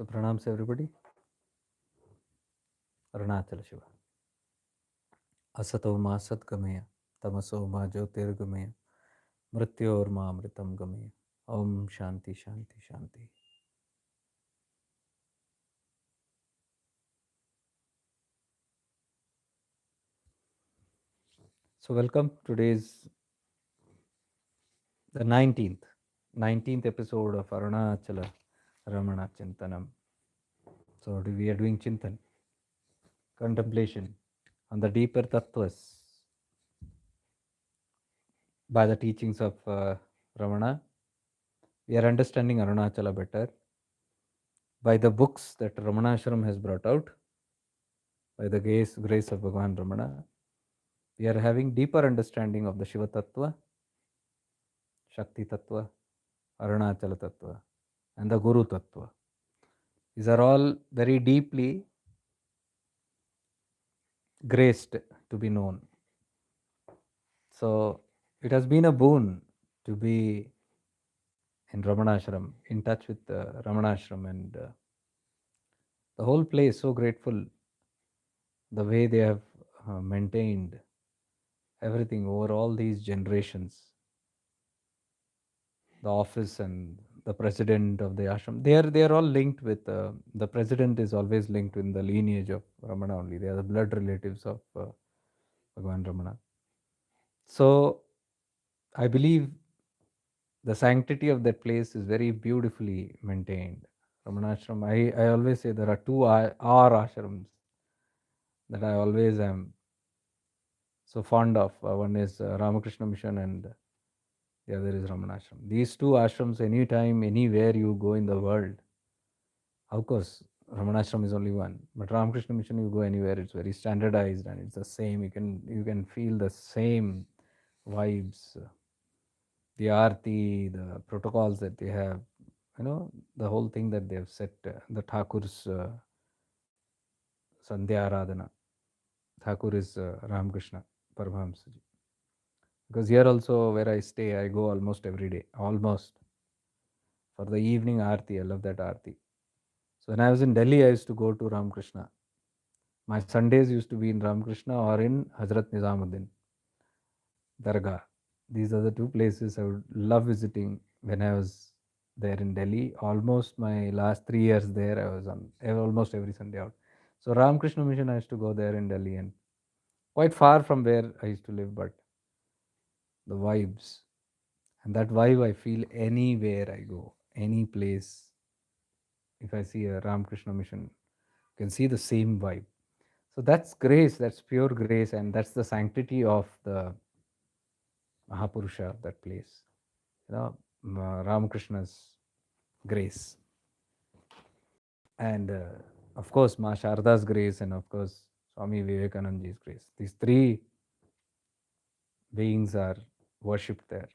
So pranams everybody. Arunachala Shiva. Asato ma satgamaya. Tamaso ma jyotirgamaya. Mrityor ma amritam gamaya. Om Shanti Shanti Shanti. So welcome. Today's the 19th episode of Arunachala Ramana Chintanam. So we are doing Chintan, contemplation on the deeper tattvas by the teachings of Ramana. We are understanding Arunachala better by the books that Ramanashram has brought out, by the grace of Bhagavan Ramana. We are having deeper understanding of the Shiva Tattva, Shakti Tattva, Arunachala Tattva, and the Guru Tattva. These are all very deeply graced to be known. So it has been a boon to be in Ramanashram, in touch with Ramanashram, and the whole place. So grateful the way they have maintained everything over all these generations. The office and the president of the ashram, they are all linked with the president is always linked in the lineage of Ramana only. They are the blood relatives of Bhagavan Ramana. So I believe the sanctity of that place is very beautifully maintained. Ramanashram, I always say there are two our ashrams that I always am so fond of. One is Ramakrishna Mission, and the other is Ramanashram. These two ashrams, anytime, anywhere you go in the world, of course, Ramanashram is only one, but Ramakrishna Mission, you go anywhere, it's very standardized and it's the same. You can feel the same vibes, the arti, the protocols that they have, the whole thing that they have set, the Thakur's Sandhya Aradhana. Thakur is Ramakrishna Paramahamsaji. Because here also where I stay, I go almost every day, almost. For the evening arti, I love that arti. So when I was in Delhi, I used to go to Ramakrishna. My Sundays used to be in Ramakrishna or in Hazrat Nizamuddin Dargah. These are the two places I would love visiting when I was there in Delhi. Almost my last 3 years there, I was on almost every Sunday out. So Ramakrishna Mission, I used to go there in Delhi, and quite far from where I used to live, but the vibes, and that vibe I feel anywhere I go, any place. If I see a Ramakrishna Mission, you can see the same vibe. So that's grace, that's pure grace, and that's the sanctity of the Mahapurusha of that place. Ramakrishna's grace. And of course, Ma Sharda's grace, and of course, Swami Vivekananda's grace. These three beings are worshipped there.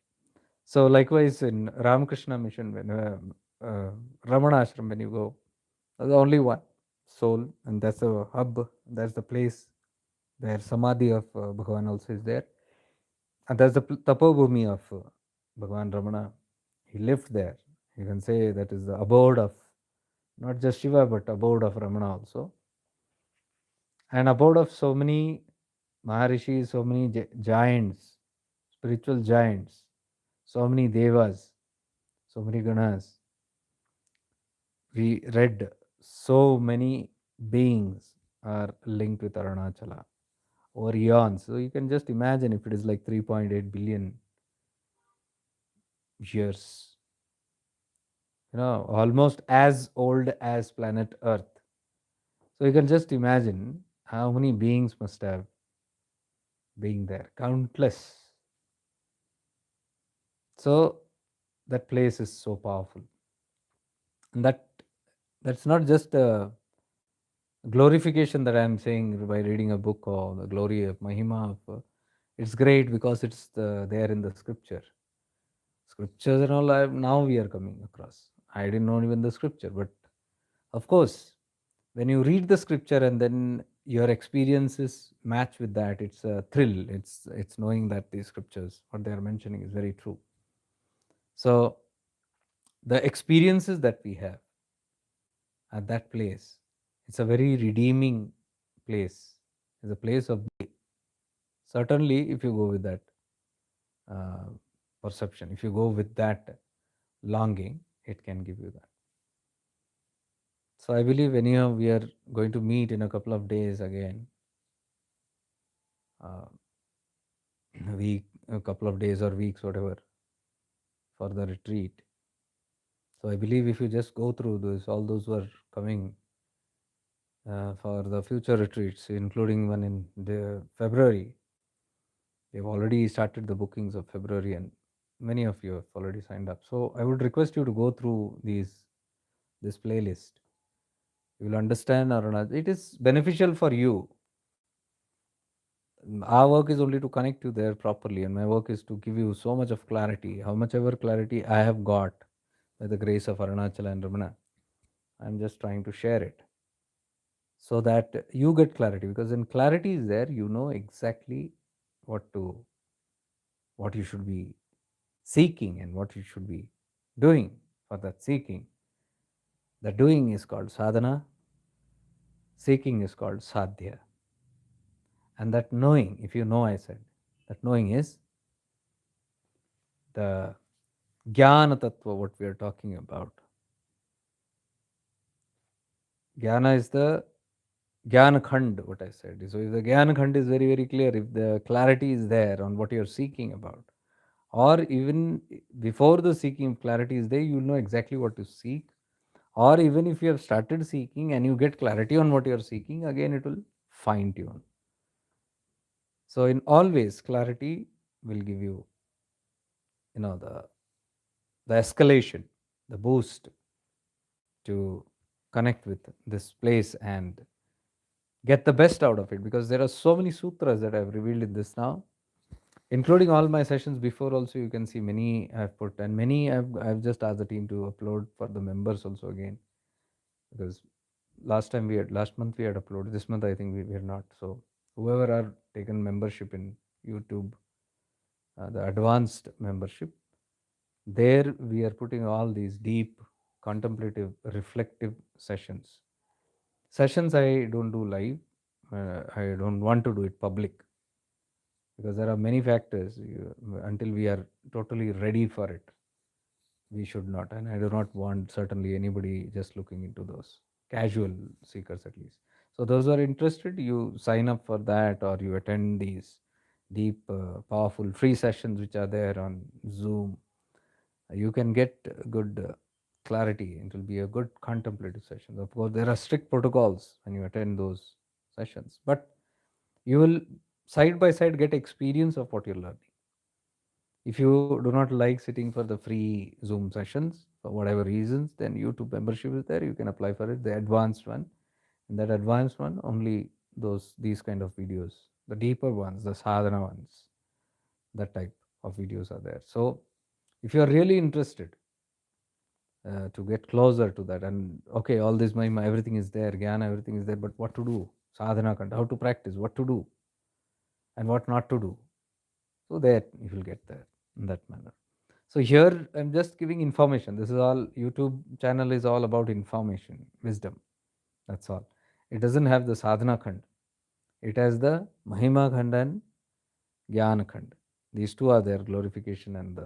So likewise in Ramakrishna Mission, when Ramana Ashram, when you go, there's only one soul, and that's a hub, that's the place where Samadhi of Bhagavan also is there. And that's the Tapobhumi of Bhagavan Ramana. He lived there. You can say that is the abode of not just Shiva, but abode of Ramana also. And abode of so many Maharishis, so many giants, spiritual giants, so many devas, so many ganas. We read so many beings are linked with Arunachala over eons. So you can just imagine if it is like 3.8 billion years, almost as old as planet Earth. So you can just imagine how many beings must have been there, countless. So that place is so powerful, and that's not just a glorification that I'm saying by reading a book or the glory of Mahima. It's great because it's there in the scriptures and all. Now we are coming across. I didn't know even the scripture, but of course, when you read the scripture and then your experiences match with that, it's a thrill. It's knowing that these scriptures, what they are mentioning, is very true. So the experiences that we have, at that place. It's a very redeeming place. It's a place of certainly if you go with that uh, perception, if you go with that longing, it can give you that. So I believe anyhow we are going to meet in a couple of days again, uh, a couple of days or weeks, whatever, for the retreat. So I believe if you just go through this, all those who are coming for the future retreats, including one in the February, they've already started the bookings of February, and many of you have already signed up. So I would request you to go through this playlist. You will understand, Aruna. It is beneficial for you. Our work is only to connect you there properly, and my work is to give you so much of clarity. How much ever clarity I have got by the grace of Arunachala and Ramana, I'm just trying to share it so that you get clarity. Because when clarity is there, you know exactly what you should be seeking and what you should be doing for that seeking. The doing is called sadhana, seeking is called sadhya. And that knowing, if you know, I said, that knowing is the jnana tattva, what we are talking about. Jnana is the jnana khand, what I said. So if the jnana khand is very, very clear, if the clarity is there on what you're seeking about, or even before the seeking clarity is there, you'll know exactly what to seek. Or even if you have started seeking and you get clarity on what you're seeking, again it will fine tune. So in always clarity will give you, the escalation, the boost to connect with this place and get the best out of it, because there are so many sutras that I've revealed in this now, including all my sessions before. Also you can see many I've put, and many I've just asked the team to upload for the members also again, because last month we had uploaded, this month I think we are not. So whoever are taken membership in YouTube, the advanced membership, there we are putting all these deep contemplative reflective sessions. I don't do live. I don't want to do it public, because there are many factors. Until we are totally ready for it, we should not. And I do not want certainly anybody just looking into those, casual seekers at least. So those who are interested, you sign up for that, or you attend these deep, powerful free sessions which are there on Zoom. You can get good clarity. It will be a good contemplative session. Of course, there are strict protocols when you attend those sessions, but you will side by side get experience of what you're learning. If you do not like sitting for the free Zoom sessions for whatever reasons, then YouTube membership is there. You can apply for it, the advanced one. And that advanced one, only these kind of videos, the deeper ones, the sadhana ones, that type of videos are there. So if you are really interested to get closer to that, and okay, all this my everything is there, jnana, everything is there, but what to do, sadhana, how to practice, what to do and what not to do, so that you will get there in that manner. So here I'm just giving information. This is all, YouTube channel is all about information, wisdom, that's all. It doesn't have the sadhana khand. It has the mahima khand and jnana khand. These two are there, glorification and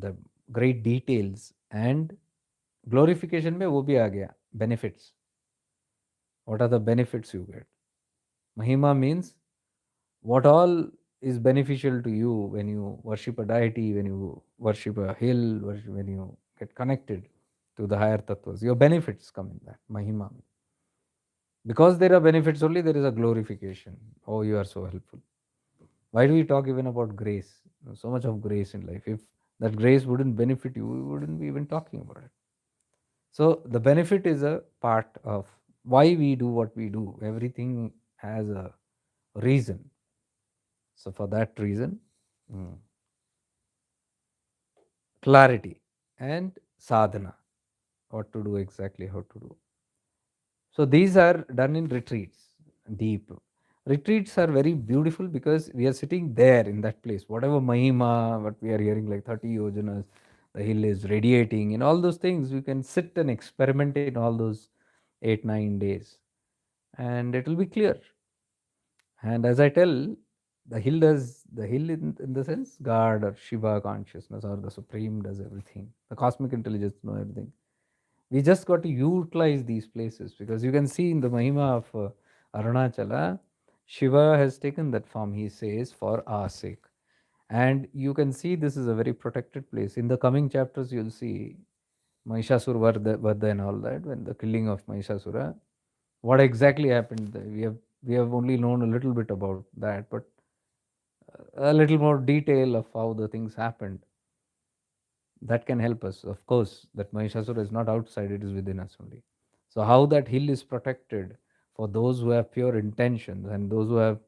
the great details. And glorification में वो भी आ गया, benefits. What are the benefits you get? Mahima means what all is beneficial to you when you worship a deity, when you worship a hill, when you get connected to the higher tattvas. Your benefits come in that mahima. Because there are benefits only, there is a glorification. Oh, you are so helpful. Why do we talk even about grace? So much of grace in life. If that grace wouldn't benefit you, we wouldn't be even talking about it. So the benefit is a part of why we do what we do. Everything has a reason. So for that reason, clarity and sadhana, what to do exactly, how to do. So these are done in retreats, deep. Retreats are very beautiful because we are sitting there in that place. Whatever mahima, what we are hearing, like 30 yojanas, the hill is radiating, and all those things. You can sit and experiment in all those 8 9 days, and it will be clear. And as I tell, the hill in the sense God or Shiva consciousness or the Supreme does everything. The cosmic intelligence know everything. We just got to utilize these places, because you can see in the Mahima of Arunachala, Shiva has taken that form, he says, for our sake. And you can see this is a very protected place. In the coming chapters, you'll see Mahishasura Vardha and all that, when the killing of Mahishasura, what exactly happened there. We have only known a little bit about that, but a little more detail of how the things happened, that can help us. Of course, that Mahishasura is not outside, it is within us only. So, how that hill is protected for those who have pure intentions, and those who have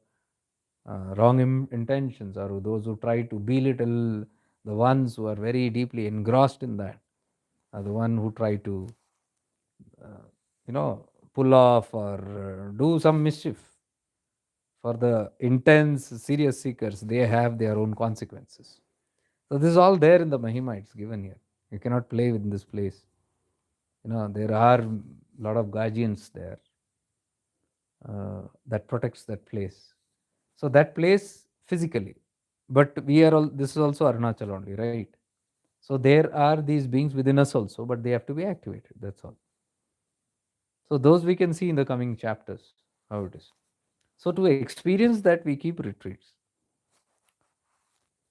wrong intentions, or those who try to belittle the ones who are very deeply engrossed in that, are the one who try to, uh, pull off or do some mischief. For the intense, serious seekers, they have their own consequences. So this is all there in the Mahima. It's given here. You cannot play with this place. There are a lot of guardians there that protects that place. So that place physically, but we are all. This is also Arunachal only, right? So there are these beings within us also, but they have to be activated. That's all. So those we can see in the coming chapters how it is. So to experience that, we keep retreats.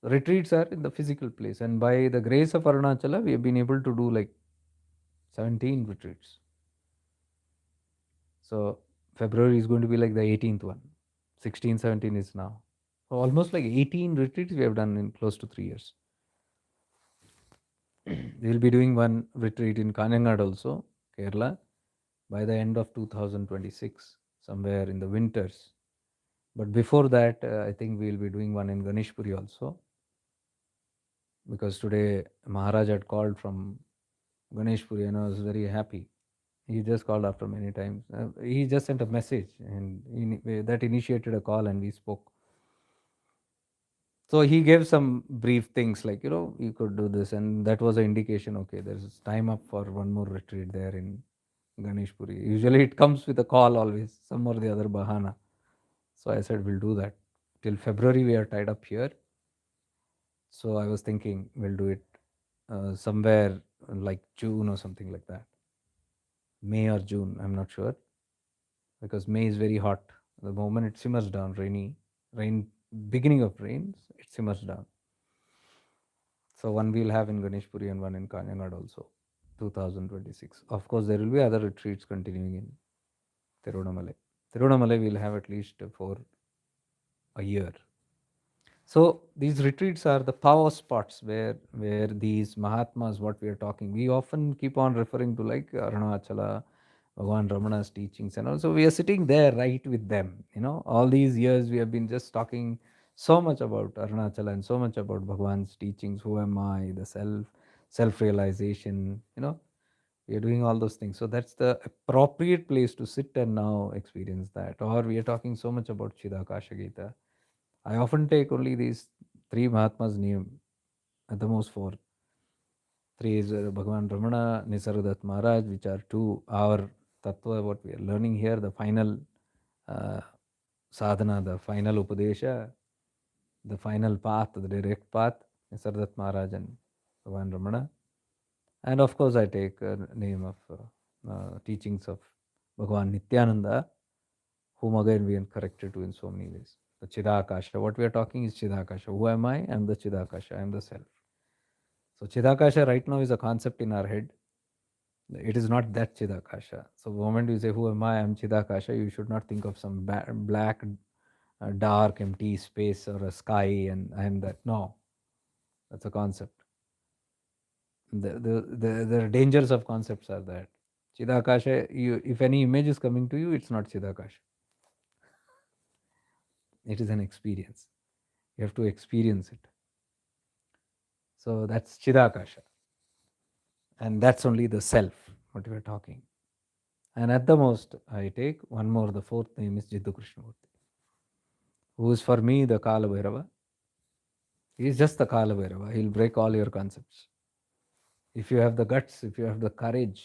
Retreats are in the physical place, and by the grace of Arunachala, we have been able to do like 17 retreats. So February is going to be like the 18th one. 16, 17 is now. So almost like 18 retreats we have done in close to 3 years. We will be doing one retreat in Kanyanad also, Kerala, by the end of 2026, somewhere in the winters. But before that, I think we will be doing one in Ganeshpuri also, because today Maharaj had called from Ganeshpuri and I was very happy. He just called after many times. He just sent a message, and that initiated a call, and we spoke. So he gave some brief things like, you could do this, and that was an indication. Okay, there's time up for one more retreat there in Ganeshpuri. Usually it comes with a call always, some or the other bahana. So I said we'll do that. Till February we are tied up here. So I was thinking we'll do it somewhere like June or something like that. May or June, I'm not sure, because May is very hot. The moment it simmers down, beginning of rains, it simmers down. So one we'll have in Ganeshpuri and one in Kanyanad also, 2026. Of course, there will be other retreats continuing in Tiruvannamalai. Tiruvannamalai will have at least for a year. So these retreats are the power spots where these Mahatmas, what we are talking, we often keep on referring to like Arunachala, Bhagavan Ramana's teachings, and also we are sitting there right with them. All these years we have been just talking so much about Arunachala and so much about Bhagavan's teachings. Who am I? The self-realization. We are doing all those things. So that's the appropriate place to sit and now experience that. Or we are talking so much about Chidakasha Gita. I often take only these three Mahatmas' name, at the most four. Three is Bhagavan Ramana, Nisargadatta Maharaj, which are two our tattva, what we are learning here, the final uh, sadhana, the final upadesha, the final path, the direct path, Nisargadatta Maharaj and Bhagavan Ramana. And of course, I take name of teachings of Bhagavan Nityananda, whom again we are corrected to in so many ways. The Chidakasha. What we are talking is Chidakasha. Who am I? I am the Chidakasha. I am the self. So Chidakasha right now is a concept in our head. It is not that Chidakasha. So the moment you say, who am I am Chidakasha, you should not think of some black, dark, empty space or a sky and I am that. No, that's a concept. The dangers of concepts are that. Chidakasha, if any image is coming to you, it's not Chidakasha. It is an experience. You have to experience it. So that's Chidakasha. And that's only the self, what we are talking. And at the most, I take one more, the fourth name is Jiddu Krishnamurti, who is for me the Kala Bhairava. He is just the Kala Bhairava. He'll break all your concepts. If you have the guts, if you have the courage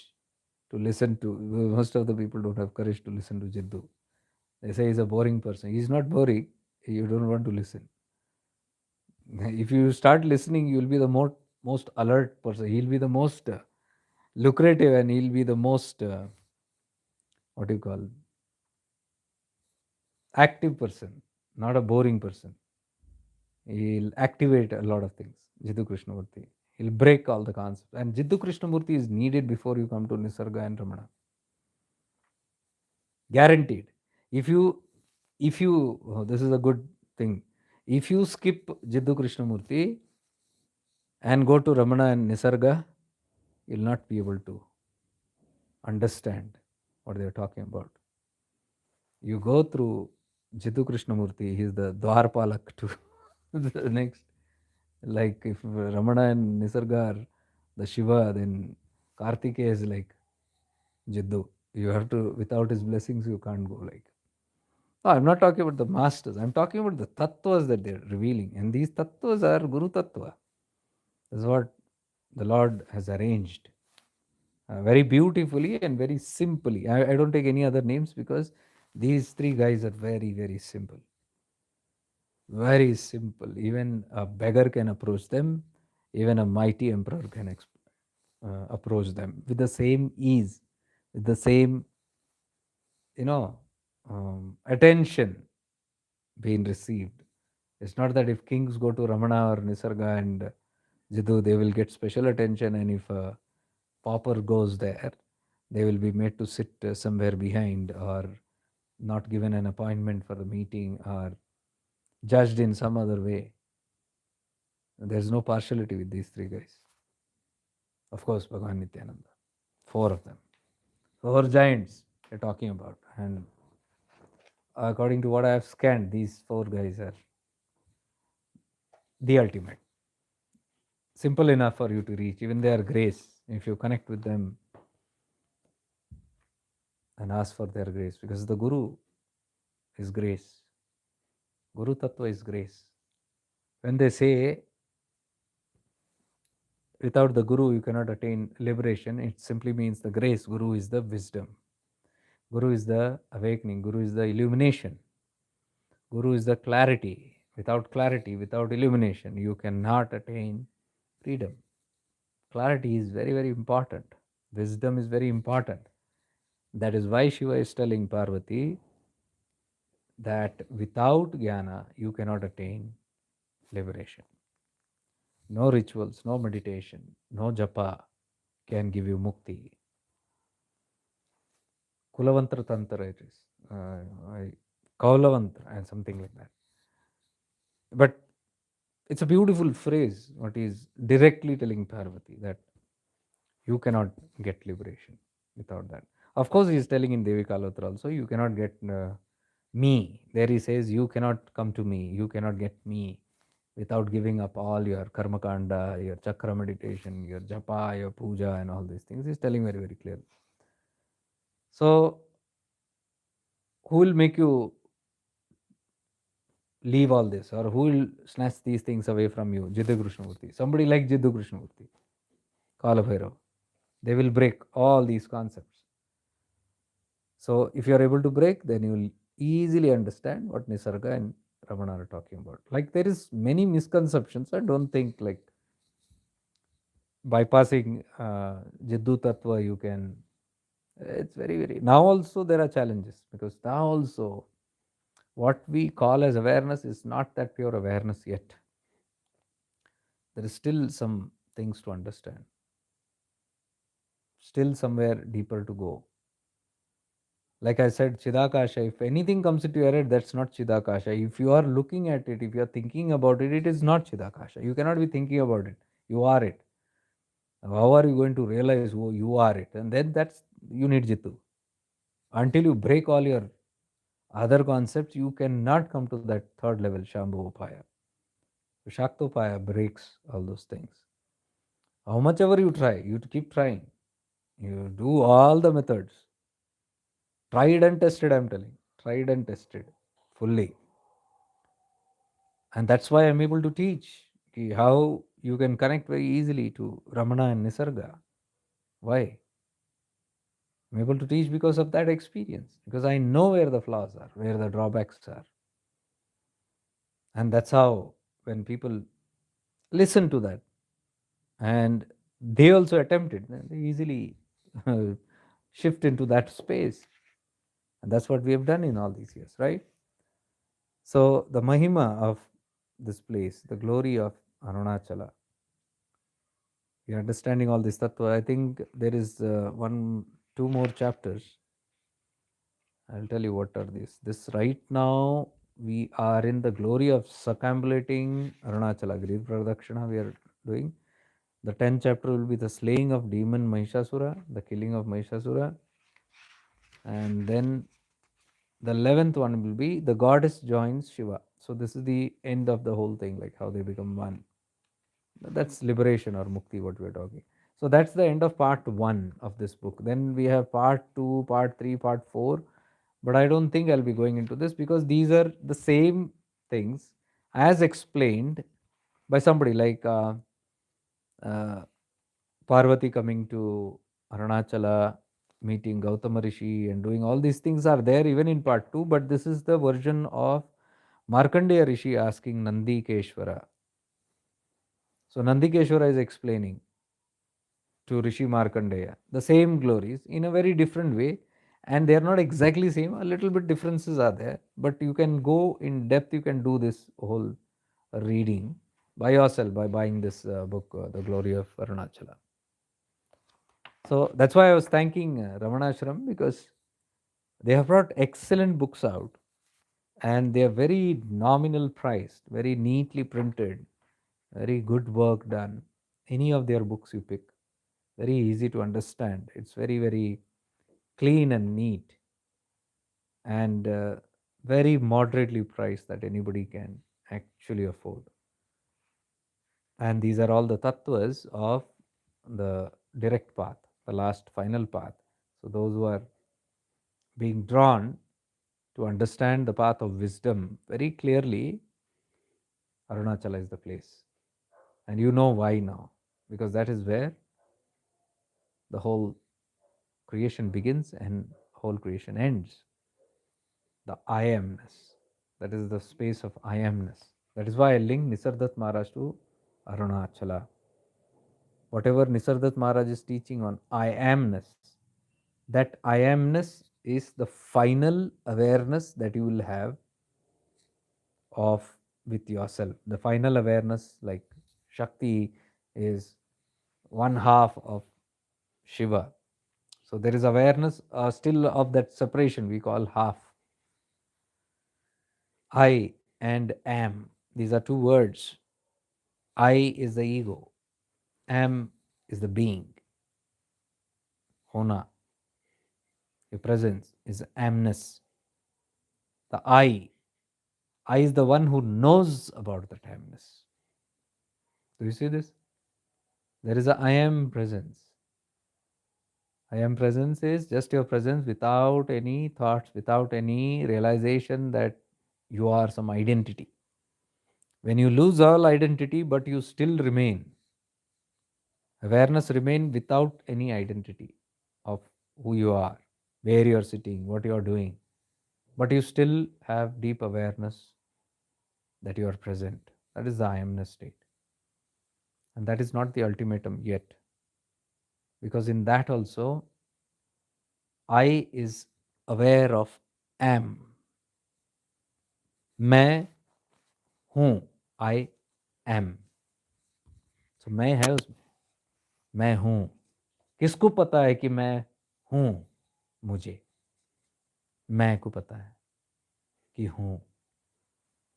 to listen to, most of the people don't have courage to listen to Jiddu. They say he's a boring person. He's not boring. You don't want to listen. If you start listening, you'll be the most alert person. He'll be the most lucrative, and he'll be the most what do you call, active person, not a boring person. He'll activate a lot of things. Jiddu Krishnamurti. He'll break all the concepts. And Jiddu Krishnamurti is needed before you come to Nisarga and Ramana. Guaranteed. If you oh, this is a good thing. If you skip Jiddu Krishnamurti and go to Ramana and Nisarga, you'll not be able to understand what they're talking about. You go through Jiddu Krishnamurti, he's the Dwarpalak to the next. Like if Ramana and Nisarga are the Shiva, then Kartikeya is like Jiddu. You have to, without his blessings, you can't go like. No, I'm not talking about the masters. I'm talking about the tattvas that they're revealing. And these tattvas are Guru Tattva. That's what the Lord has arranged very beautifully and very simply. I don't take any other names because these three guys are very, very simple. Very simple. Even a beggar can approach them. Even a mighty emperor can approach them with the same ease, with the same, you know, attention being received. It's not that if kings go to Ramana or Nisarga and Jiddu, they will get special attention, and if a pauper goes there, they will be made to sit somewhere behind, or not given an appointment for the meeting, or judged in some other way. There's no partiality with these three guys. Of course, Bhagavan Nityananda. Four of them. Four giants they're talking about. And according to what I have scanned, these four guys are the ultimate. Simple enough for you to reach. Even their grace, if you connect with them and ask for their grace, because the Guru is grace. Guru Tattva is grace. When they say without the Guru you cannot attain liberation, it simply means the grace. Guru is the wisdom. Guru is the awakening. Guru is the illumination. Guru is the clarity. Without clarity, without illumination, you cannot attain freedom. Clarity is very, very important. Wisdom is very important. That is why Shiva is telling Parvati that without jnana, you cannot attain liberation. No rituals, no meditation, no japa can give you mukti. Kulavantra Tantra it is. Kaulavantra and something like that. But it's a beautiful phrase, what is directly telling Parvati that you cannot get liberation without that. Of course, he is telling in Devi Kalatra also, you cannot get me. There he says, you cannot come to me, you cannot get me without giving up all your karma kanda, your chakra meditation, your japa, your puja, and all these things. He's telling very, very clearly. So, who will make you leave all this, or who will snatch these things away from you? Jiddu Krishnamurti. Somebody like Jiddu Krishnamurti, Kala Bhairav. They will break all these concepts. So, if you are able to break, then you will easily understand what Nisarga and Ramana are talking about. Like there is many misconceptions. I don't think like bypassing Jiddu Tattva you can. It's very, very. Now also there are challenges, because now also what we call as awareness is not that pure awareness yet. There is still some things to understand, still somewhere deeper to go. Like I said, Chidakasha, if anything comes into your head, that's not Chidakasha. If you are looking at it, if you are thinking about it, it is not Chidakasha. You cannot be thinking about it. You are it. How are you going to realize who you are it? And then that's, you need Jitu. Until you break all your other concepts, you cannot come to that third level, Shambhu Upaya. Shaktopaya breaks all those things. How much ever you try, you keep trying. You do all the methods. Tried and tested, I'm telling. Tried and tested fully. And that's why I'm able to teach how you can connect very easily to Ramana and Nisarga. Why? I'm able to teach because of that experience, because I know where the flaws are, where the drawbacks are. And that's how, when people listen to that and they also attempt it, then they easily shift into that space. And that's what we have done in all these years, right? So, the Mahima of this place, the glory of Arunachala, you're understanding all this tattva. I think there is two more chapters. I'll tell you what are these. This right now, we are in the glory of circumambulating Arunachala, Girir Pradakshina we are doing. The 10th chapter will be the slaying of demon Mahishasura, the killing of Mahishasura. And then the 11th one will be the goddess joins Shiva. So this is the end of the whole thing, like how they become one. That's liberation or mukti, what we're talking. So that's the end of part 1 of this book. Then we have part 2, part 3, part 4. But I don't think I'll be going into this, because these are the same things as explained by somebody like uh, Parvati coming to Arunachala, meeting Gautama Rishi, and doing all these things are there even in part 2. But this is the version of Markandeya Rishi asking Nandi Keshwara. So Nandi Keshwara is explaining to Rishi Markandeya the same glories in a very different way, and they are not exactly same. A little bit differences are there, but you can go in depth. You can do this whole reading by yourself by buying this book, The Glory of Arunachala. So that's why I was thanking Ramanashram, because they have brought excellent books out, and they are very nominal priced, very neatly printed, very good work done. Any of their books you pick, very easy to understand. It's very, very clean and neat, and very moderately priced that anybody can actually afford. And these are all the tattvas of the direct path, the last final path. So those who are being drawn to understand the path of wisdom very clearly, Arunachala is the place. And you know why now, because that is where the whole creation begins and whole creation ends. The I amness. That is the space of I amness. That is why I link Nisardat Maharaj to Arunachala. Whatever Nisardat Maharaj is teaching on I amness, that I amness is the final awareness that you will have of with yourself. The final awareness, like Shakti is one half of Shiva. So there is awareness still of that separation we call half. I and am. These are two words. I is the ego. Am is the being. Hona. Your presence is amness. The I is the one who knows about the timeless. Do you see this? There is a I am presence. I am presence is just your presence without any thoughts, without any realization that you are some identity. When you lose all identity, but you still remain, awareness remain without any identity of who you are, where you are sitting, what you are doing, but you still have deep awareness that you are present. That is the I amness state. And that is not the ultimatum yet. Because in that also, I is aware of am. मैं हूँ. I am. So मैं है उसमें. मैं हूँ. किसको पता है कि मैं हूँ? मुझे. मैं को पता है कि हूँ.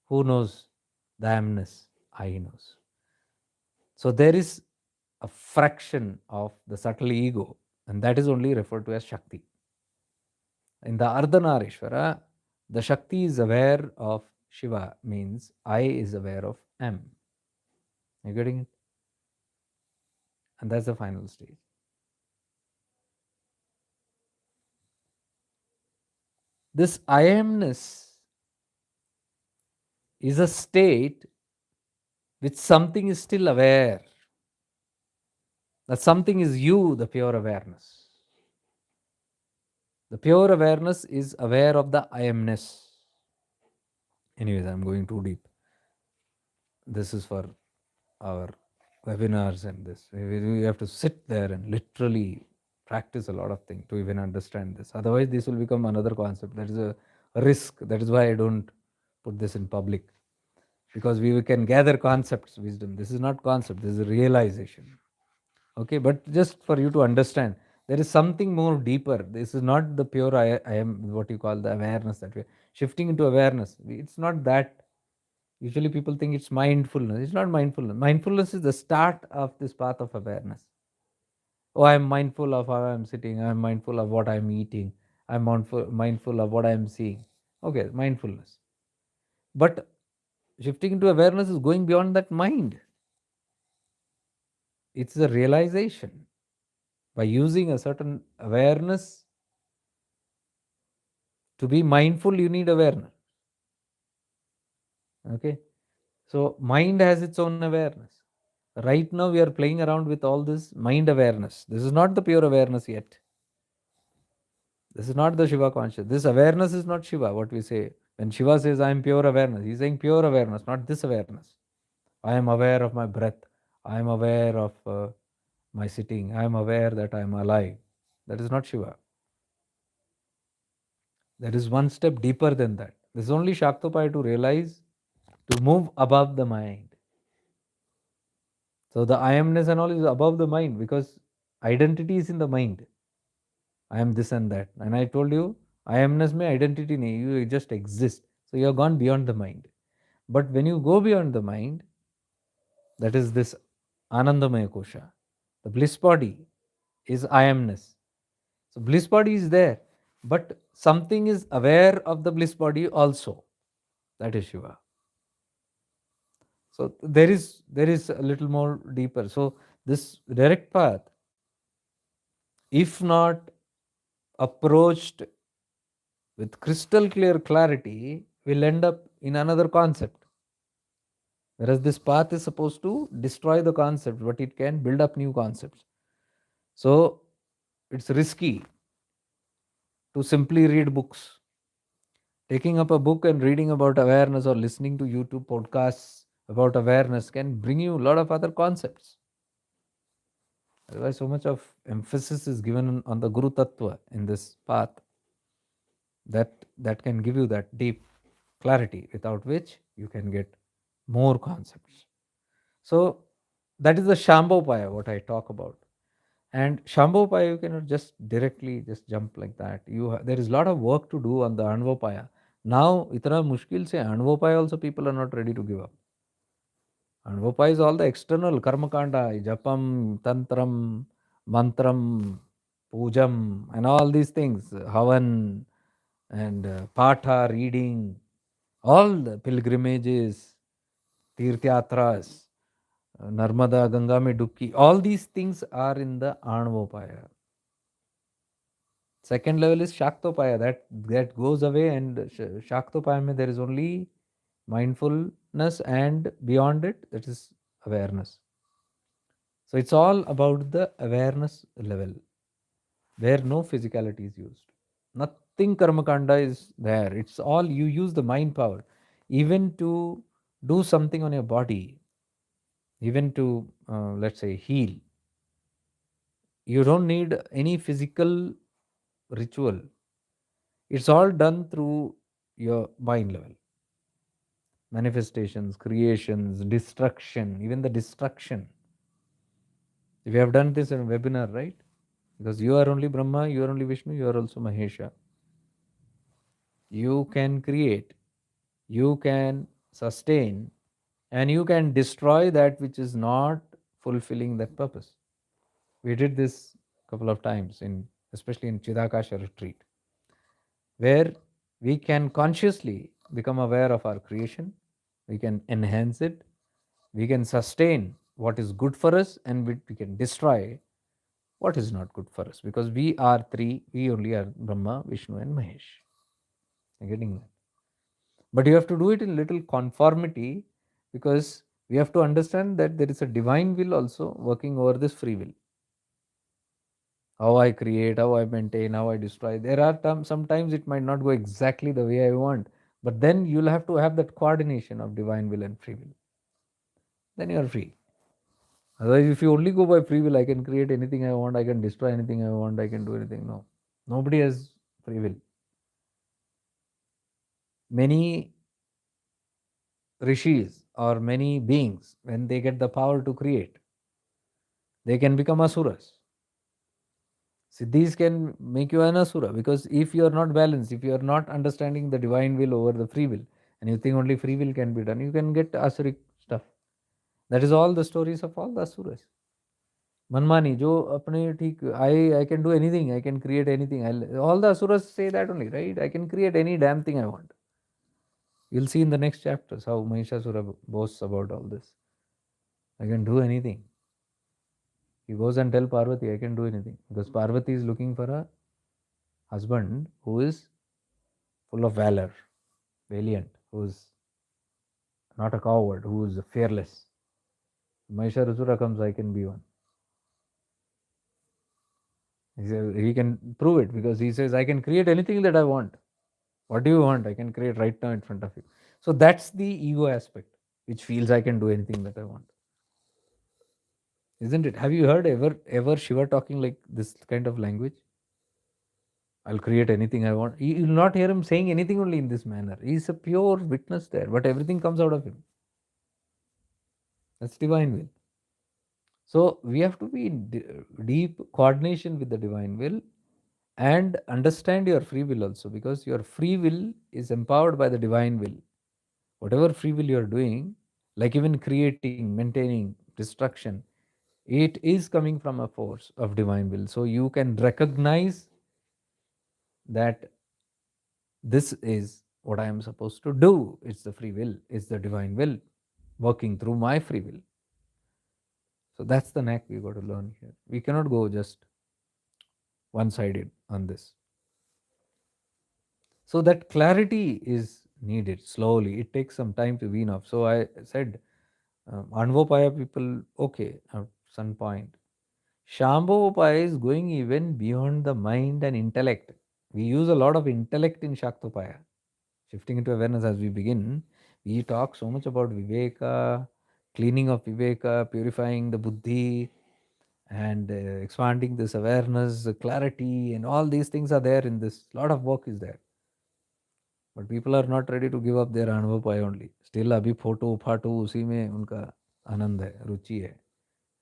Who knows the amness? I knows. So there is a fraction of the subtle ego, and that is only referred to as Shakti. In the Ardhanarishvara, the Shakti is aware of Shiva, means I is aware of M. You getting it? And that's the final stage. This I amness is a state which something is still aware. That something is you, the pure awareness. The pure awareness is aware of the I amness. Anyways, I'm going too deep. This is for our webinars and this. We have to sit there and literally practice a lot of things to even understand this. Otherwise, this will become another concept. That is a risk. That is why I don't put this in public. Because we can gather concepts, wisdom. This is not concept, this is a realization. Okay, but just for you to understand, there is something more deeper. This is not the pure I am, what you call the awareness that we're shifting into awareness. It's not that. Usually people think it's mindfulness. It's not mindfulness. Mindfulness is the start of this path of awareness. Oh, I'm mindful of how I'm sitting. I'm mindful of what I'm eating. I'm mindful of what I'm seeing. Okay, mindfulness. But shifting into awareness is going beyond that mind. It's the realization. By using a certain awareness to be mindful, you need awareness. Okay. So mind has its own awareness. Right now, we are playing around with all this mind awareness. This is not the pure awareness yet. This is not the Shiva conscious. This awareness is not Shiva, what we say. When Shiva says, I am pure awareness, he's saying pure awareness, not this awareness. I am aware of my breath. I am aware of my sitting. I am aware that I am alive. That is not Shiva. That is one step deeper than that. This is only Shaktopaya to realize, to move above the mind. So the I amness and all is above the mind because identity is in the mind. I am this and that. And I told you, I amness mein identity nahi, you just exist. So you have gone beyond the mind. But when you go beyond the mind, that is this Anandamaya Kosha. The bliss body is I amness. So bliss body is there, but something is aware of the bliss body also. That is Shiva. So there is a little more deeper. So this direct path, if not approached with crystal clear clarity, will end up in another concept. Whereas this path is supposed to destroy the concept, but it can build up new concepts. So it's risky to simply read books. Taking up a book and reading about awareness or listening to YouTube podcasts about awareness can bring you a lot of other concepts. That's why so much of emphasis is given on the Guru Tattva in this path. That can give you that deep clarity, without which you can get more concepts. So that is the Shambhopaya, what I talk about. And Shambhopaya, you cannot just directly just jump like that. There is a lot of work to do on the Anvopaya. Now, itna mushkil se Anvopaya also people are not ready to give up. Anvopaya is all the external karmakanda, japam, tantram, mantram, pujam, and all these things, havan and patha, reading, all the pilgrimages, tirthyatras, Narmada, Ganga mein dubki, all these things are in the Anvopaya. Second level is Shaktopaya, that goes away, and Shaktopaya mein there is only mindfulness, and beyond it, that is awareness. So it's all about the awareness level where no physicality is used. Nothing karmakanda is there. It's all you use the mind power, even to do something on your body, even to let's say heal. You don't need any physical ritual. It's all done through your mind level. Manifestations, creations, destruction, even the destruction. We have done this in a webinar, right? Because you are only Brahma, you are only Vishnu, you are also Mahesha. You can create, you can sustain, and you can destroy that which is not fulfilling that purpose. We did this a couple of times, especially in Chidakasha retreat, where we can consciously become aware of our creation, we can enhance it, we can sustain what is good for us, and we can destroy what is not good for us, because we are three, we only are Brahma, Vishnu, and Mahesh. You're getting that? But you have to do it in little conformity, because We have to understand that there is a divine will also working over this free will. How I create, how I maintain, how I destroy. There are sometimes it might not go exactly the way I want, but then you'll have to have that coordination of divine will and free will. Then you are free. Otherwise, if you only go by free will, I can create anything I want, I can destroy anything I want, I can do anything. No. Nobody has free will. Many rishis or many beings, when they get the power to create, they can become asuras. Siddhis can make you an asura, because if you are not balanced, if you are not understanding the divine will over the free will, and you think only free will can be done, you can get asuric stuff. That is all the stories of all the asuras. मनमानी जो अपने ठीक I can do anything, I can create anything. All the asuras say that only, right? I can create any damn thing I want. You'll see in the next chapters how Mahishasura boasts about all this. I can do anything. He goes and tell Parvati, I can do anything, because Parvati is looking for a husband who is full of valor, valiant, who is not a coward, who is fearless. Mahishasura comes, I can be one. He can prove it, because he says, I can create anything that I want. What do you want? I can create right now in front of you. So that's the ego aspect, which feels I can do anything that I want. Isn't it? Have you heard ever Shiva talking like this kind of language? I'll create anything I want. You'll not hear him saying anything only in this manner. He's a pure witness there, but everything comes out of him. That's divine will. So we have to be in deep coordination with the divine will and understand your free will also, because your free will is empowered by the divine will. Whatever free will you are doing, like even creating, maintaining, destruction, it is coming from a force of divine will. So you can recognize that this is what I am supposed to do. It's the free will, it's the divine will working through my free will. So that's the knack we got to learn here. We cannot go just one sided on this. So that clarity is needed slowly. It takes some time to wean off. So I said, Anvopaya people, okay, at some point. Shambhovopaya is going even beyond the mind and intellect. We use a lot of intellect in Shaktopaya. Shifting into awareness as we begin, we talk so much about Viveka, cleaning of Viveka, purifying the Buddhi, and expanding this awareness, clarity, and all these things are there in this. A lot of work is there. But people are not ready to give up their अनुभव only. Still अभी photo फाटो उसी में उनका आनंद है, रुचि है.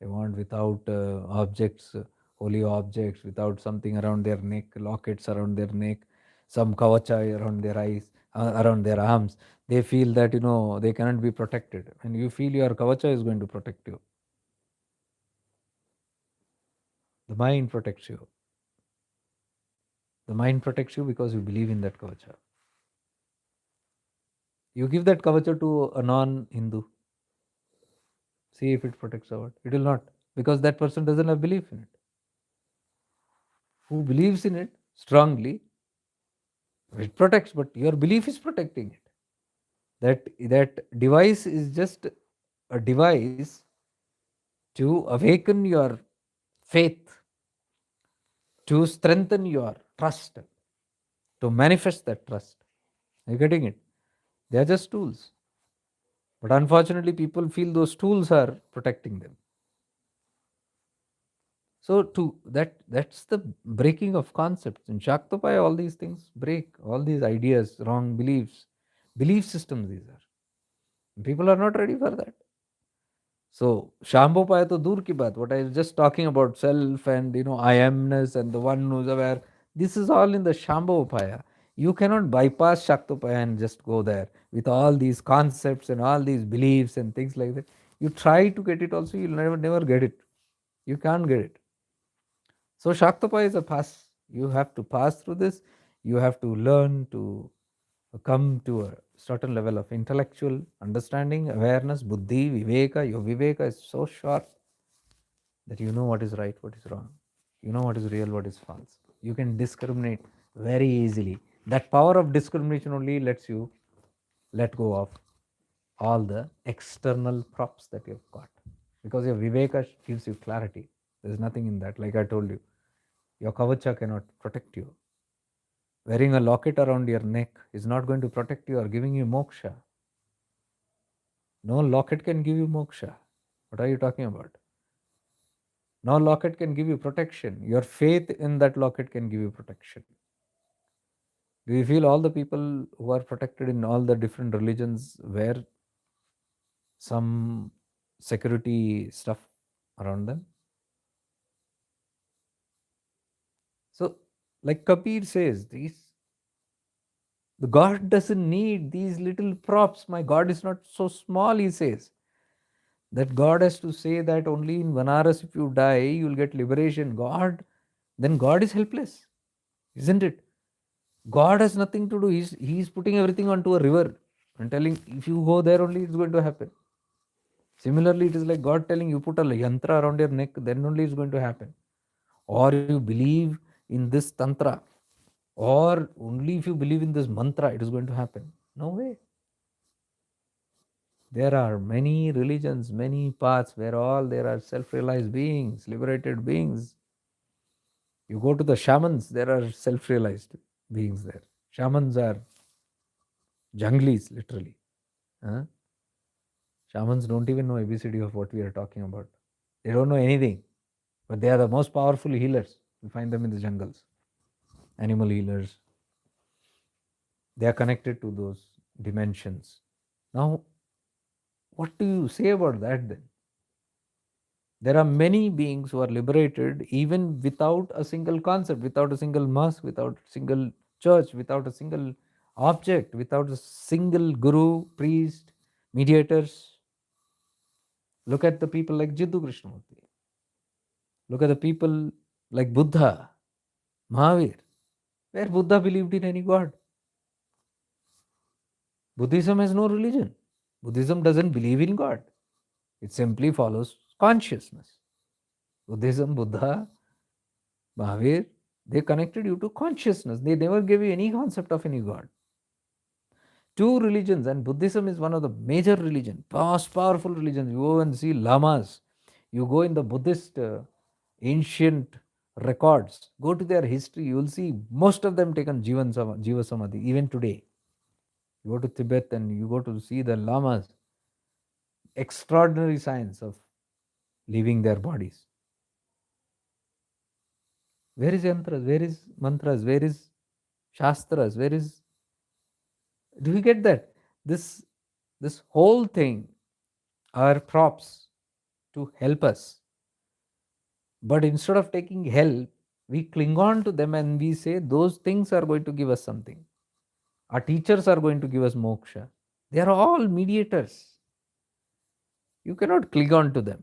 They want without objects, holy objects, without something around their neck, lockets around their neck, some kavacha around their eyes, around their arms. They feel that they cannot be protected, and you feel your kavacha is going to protect you. The mind protects you. The mind protects you because you believe in that kavacha. You give that kavacha to a non-Hindu. See if it protects or what. It will not, because that person doesn't have belief in it. Who believes in it strongly, it protects, but your belief is protecting it. That device is just a device to awaken your faith, to strengthen your trust, to manifest that trust. Are you getting it? They are just tools. But unfortunately, people feel those tools are protecting them. So that's the breaking of concepts. In Shaktopaya, all these things break, all these ideas, wrong beliefs, belief systems these are. People are not ready for that. So Shambhopaya to dur ki baat, what I was just talking about, self and I amness and the one who's aware, this is all in the Shambhopaya. You cannot bypass Shaktopaya and just go there with all these concepts and all these beliefs and things like that. You try to get it also, you'll never get it. You can't get it. So Shaktopaya is a pass. You have to pass through this. You have to learn to come to a certain level of intellectual understanding, awareness, buddhi, viveka. Your viveka is so sharp that you know what is right, what is wrong. You know what is real, what is false. You can discriminate very easily. That power of discrimination only lets you let go of all the external props that you've got. Because your Viveka gives you clarity. There's nothing in that. Like I told you, your Kavacha cannot protect you. Wearing a locket around your neck is not going to protect you or giving you moksha. No locket can give you moksha. What are you talking about? No locket can give you protection. Your faith in that locket can give you protection. Do you feel all the people who are protected in all the different religions wear some security stuff around them? So, like Kabir says, the God doesn't need these little props. My God is not so small, he says. That God has to say that only in Vanaras, if you die, you'll get liberation. Then God is helpless, isn't it? God has nothing to do. He's putting everything onto a river and telling, if you go there only, it's going to happen. Similarly, it is like God telling you put a yantra around your neck, then only it's going to happen. Or you believe in this tantra, or only if you believe in this mantra, it is going to happen. No way. There are many religions, many paths where all there are self realized beings, liberated beings. You go to the shamans, there are self realized beings there. Shamans are junglis, literally. Huh? Shamans don't even know ABCD of what we are talking about. They don't know anything, but they are the most powerful healers. You find them in the jungles. Animal healers. They are connected to those dimensions. Now, what do you say about that then? There are many beings who are liberated even without a single concept, without a single mosque, without a single church, without a single object, without a single guru, priest, mediators. Look at the people like Jiddu Krishnamurti. Look at the people like Buddha, Mahavir, where Buddha believed in any god. Buddhism has no religion. Buddhism doesn't believe in God. It simply follows consciousness. Buddhism, Buddha, Mahavir, they connected you to consciousness. They never gave you any concept of any God. Two religions, and Buddhism is one of the major religions, most powerful religions. You go and see lamas. You go in the Buddhist ancient records, go to their history, you will see most of them taken Jiva Samadhi, even today. You go to Tibet and you go to see the lamas, extraordinary science of leaving their bodies. Where is yantras? Where is mantras? Where is shastras? Where is, do we get that? This whole thing are props to help us. But instead of taking help, we cling on to them and we say those things are going to give us something. Our teachers are going to give us moksha. They are all mediators. You cannot cling on to them.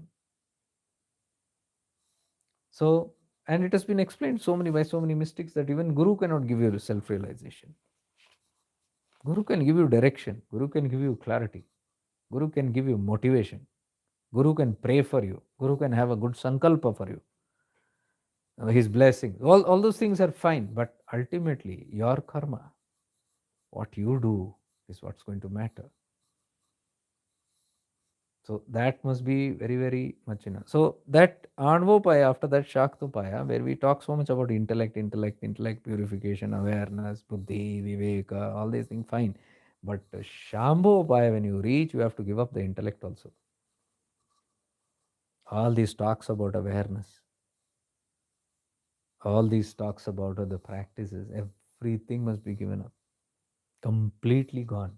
So, and it has been explained by so many mystics that even Guru cannot give you self-realization. Guru can give you direction. Guru can give you clarity. Guru can give you motivation. Guru can pray for you. Guru can have a good sankalpa for you. His blessing. All those things are fine, but ultimately your karma, what you do, is what's going to matter. So that must be very, very much enough. So that Anvopaya, after that Shaktopaya, where we talk so much about intellect purification, awareness, buddhi, viveka, all these things, fine. But Shambhopaya, when you reach, you have to give up the intellect also. All these talks about awareness, all these talks about the practices, everything must be given up. Completely gone.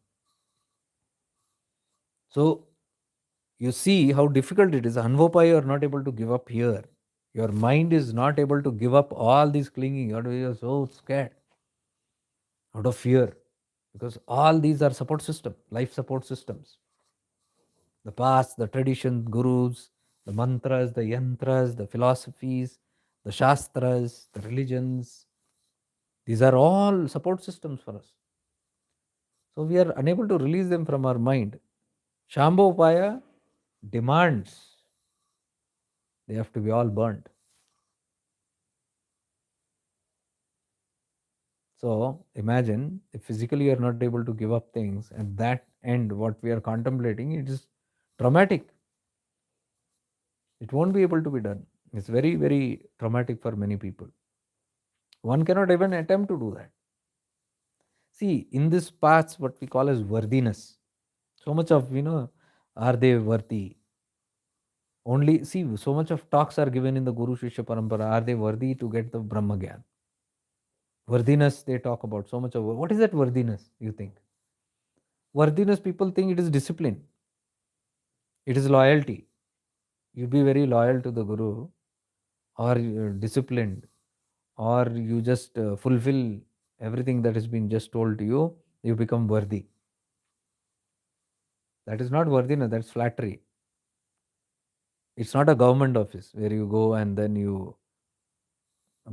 So you see how difficult it is. Anvopai, you are not able to give up here. Your mind is not able to give up all this clinging. You're so scared out of fear, because all these are support systems, life support systems. The past, the tradition, gurus, the mantras, the yantras, the philosophies, the shastras, the religions. These are all support systems for us. So we are unable to release them from our mind. Shambhopaya demands they have to be all burnt. So imagine if physically you're not able to give up things, at that end, what we are contemplating, it is traumatic. It won't be able to be done. It's very, very traumatic for many people. One cannot even attempt to do that. See, in this path, what we call as worthiness, so much of, are they worthy? Only see, so much of talks are given in the Guru Shishya Parampara. Are they worthy to get the Brahma Gyan? Worthiness they talk about. So much of what is that worthiness, you think? Worthiness, people think it is discipline, it is loyalty. You be very loyal to the Guru, or you're disciplined, or you just fulfill everything that has been just told to you, you become worthy. That is not worthiness, that's flattery. It's not a government office where you go and then you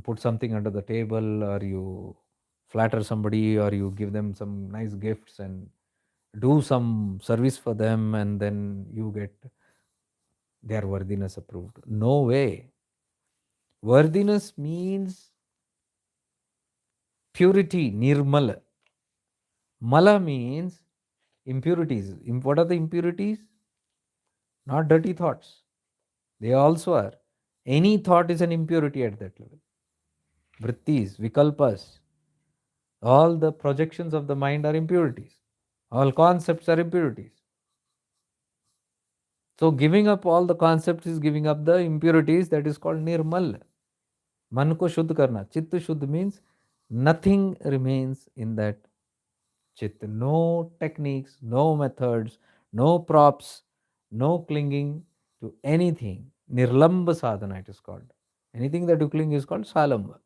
put something under the table, or you flatter somebody, or you give them some nice gifts and do some service for them, and then you get their worthiness approved. No way. Worthiness means purity, nirmala. Mala means impurities. What are the impurities? Not dirty thoughts. They also are. Any thought is an impurity at that level. Vrittis, vikalpas, all the projections of the mind are impurities. All concepts are impurities. So giving up all the concepts is giving up the impurities, that is called nirmal. Man ko shuddh karna. Chitta shuddh means nothing remains in that chitta. No techniques, no methods, no props, no clinging to anything. Nirlamba sadhana it is called. Anything that you cling is called salamba.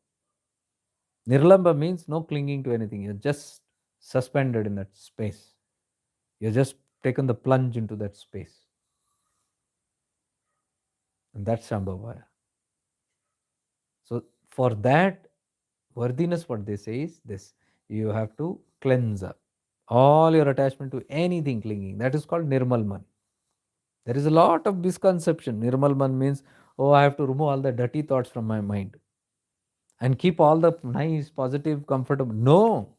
Nirlamba means no clinging to anything. You're just suspended in that space. You're just taken the plunge into that space. And that's Shambhavaya. So for that worthiness, what they say is this: you have to cleanse up all your attachment to anything clinging. That is called Nirmalman. There is a lot of misconception. Nirmalman means, oh, I have to remove all the dirty thoughts from my mind and keep all the nice, positive, comfortable. No,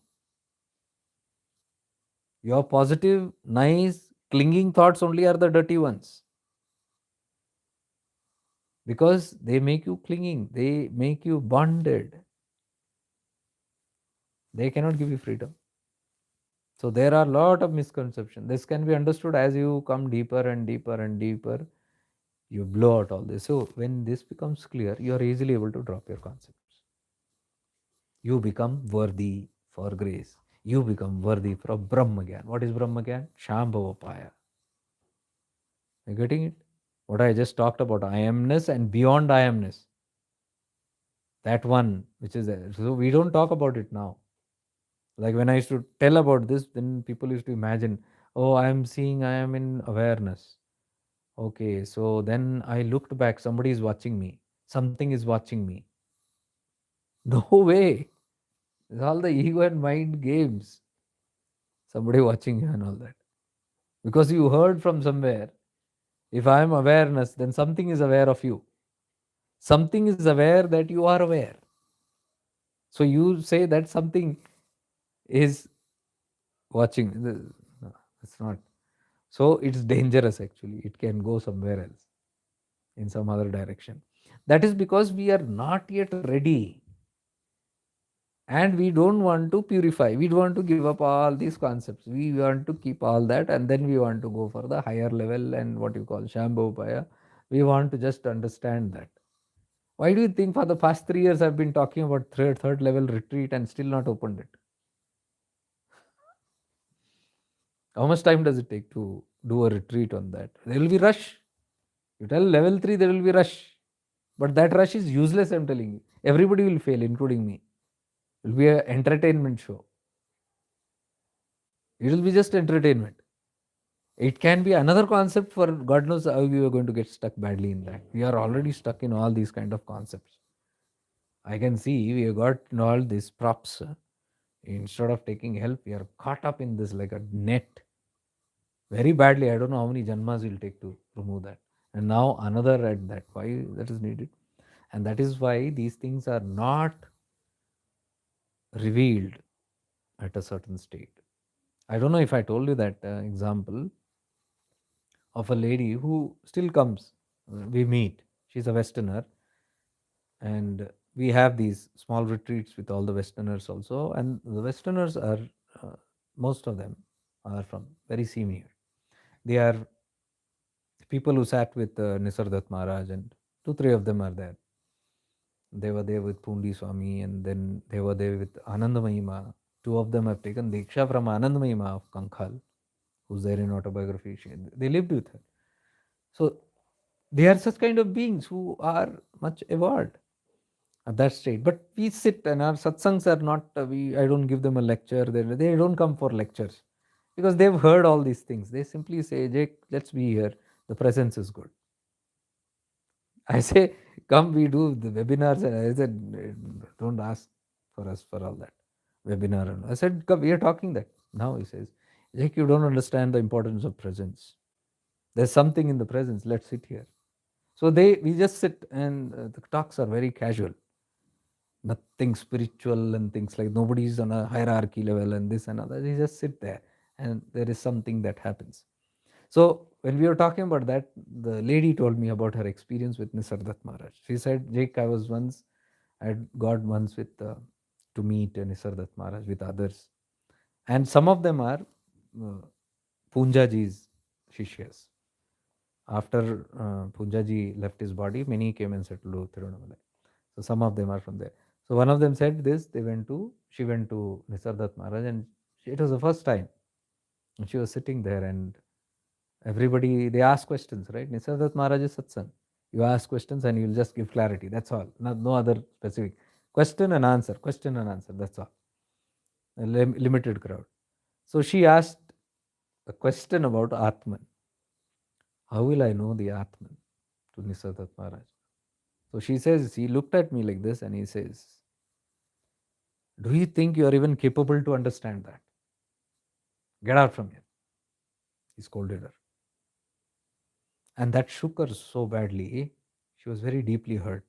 your positive, nice, clinging thoughts only are the dirty ones, because they make you clinging, they make you bonded, they cannot give you freedom. So there are a lot of misconceptions. This can be understood as you come deeper and deeper and deeper. You blow out all this. So when this becomes clear, you are easily able to drop your concepts. You become worthy for grace. You become worthy for Brahma Gyan. What is Brahma Gyan? Shambhavapaya. Are you getting it? What I just talked about, I amness and beyond I amness. That one which is there. So we don't talk about it now. Like when I used to tell about this, then people used to imagine, oh, I am seeing, I am in awareness. Okay, so then I looked back, somebody is watching me. Something is watching me. No way. It's all the ego and mind games. Somebody watching you and all that. Because you heard from somewhere, if I am awareness, then something is aware of you. Something is aware that you are aware. So you say that something is watching. No, it's not. So it's dangerous actually. It can go somewhere else, in some other direction. That is because we are not yet ready, and we don't want to purify. We don't want to give up all these concepts. We want to keep all that, and then we want to go for the higher level and what you call Shambhavapaya. We want to just understand that. Why do you think for the past 3 years I've been talking about third level retreat and still not opened it? How much time does it take to do a retreat on that? There will be rush. You tell level 3, there will be rush. But that rush is useless, I'm telling you. Everybody will fail, including me. It will be an entertainment show. It will be just entertainment. It can be another concept for God knows how we are going to get stuck badly in that. We are already stuck in all these kind of concepts. I can see we have got all these props. Instead of taking help, we are caught up in this like a net very badly. I don't know how many janmas will take to remove that. And now another at that. Why that is needed? And that is why these things are not revealed at a certain state. I don't know if I told you that example of a lady who still comes. We meet. She's a Westerner, and we have these small retreats with all the Westerners also. And the Westerners are, uh, most of them are from very senior. They are people who sat with Nisardat Maharaj, and two, three of them are there. They were there with Pundi Swami, and then they were there with Anandamayi Ma. Two of them have taken Diksha from Anandamayi Ma of Kankhal, who's there in autobiography. They lived with her. So they are such kind of beings who are much evolved at that state. But we sit, and our satsangs are not, I don't give them a lecture. They don't come for lectures because they've heard all these things. They simply say, Jake, let's be here. The presence is good. I say, come, we do the webinars. And I said, don't ask for us for all that webinar. And I said, come, we are talking that. Now he says, Jake, you don't understand the importance of presence. There's something in the presence. Let's sit here. So we just sit, and the talks are very casual. Nothing spiritual and things like, nobody's on a hierarchy level and this and other. They just sit there, and there is something that happens. So when we were talking about that, the lady told me about her experience with Nisardat Maharaj. She said, Jake, I had got once with to meet Nisardat Maharaj with others, and some of them are uh, Punjaji's Shishyas. After Punjaji left his body, many came and settled to Tirunamalai. So some of them are from there. So one of them said this. She went to Nisardat Maharaj, and it was the first time. And she was sitting there, and everybody, they ask questions, right? Nisardat Maharaj is satsang. You ask questions and you'll just give clarity. That's all. No other specific. Question and answer. Question and answer. That's all. A limited crowd. So she asked a question about Atman. How will I know the Atman? To Nisardat Maharaj. So she says, he looked at me like this and he says, do you think you are even capable to understand that? Get out from here. He scolded her. And that shook her so badly. She was very deeply hurt.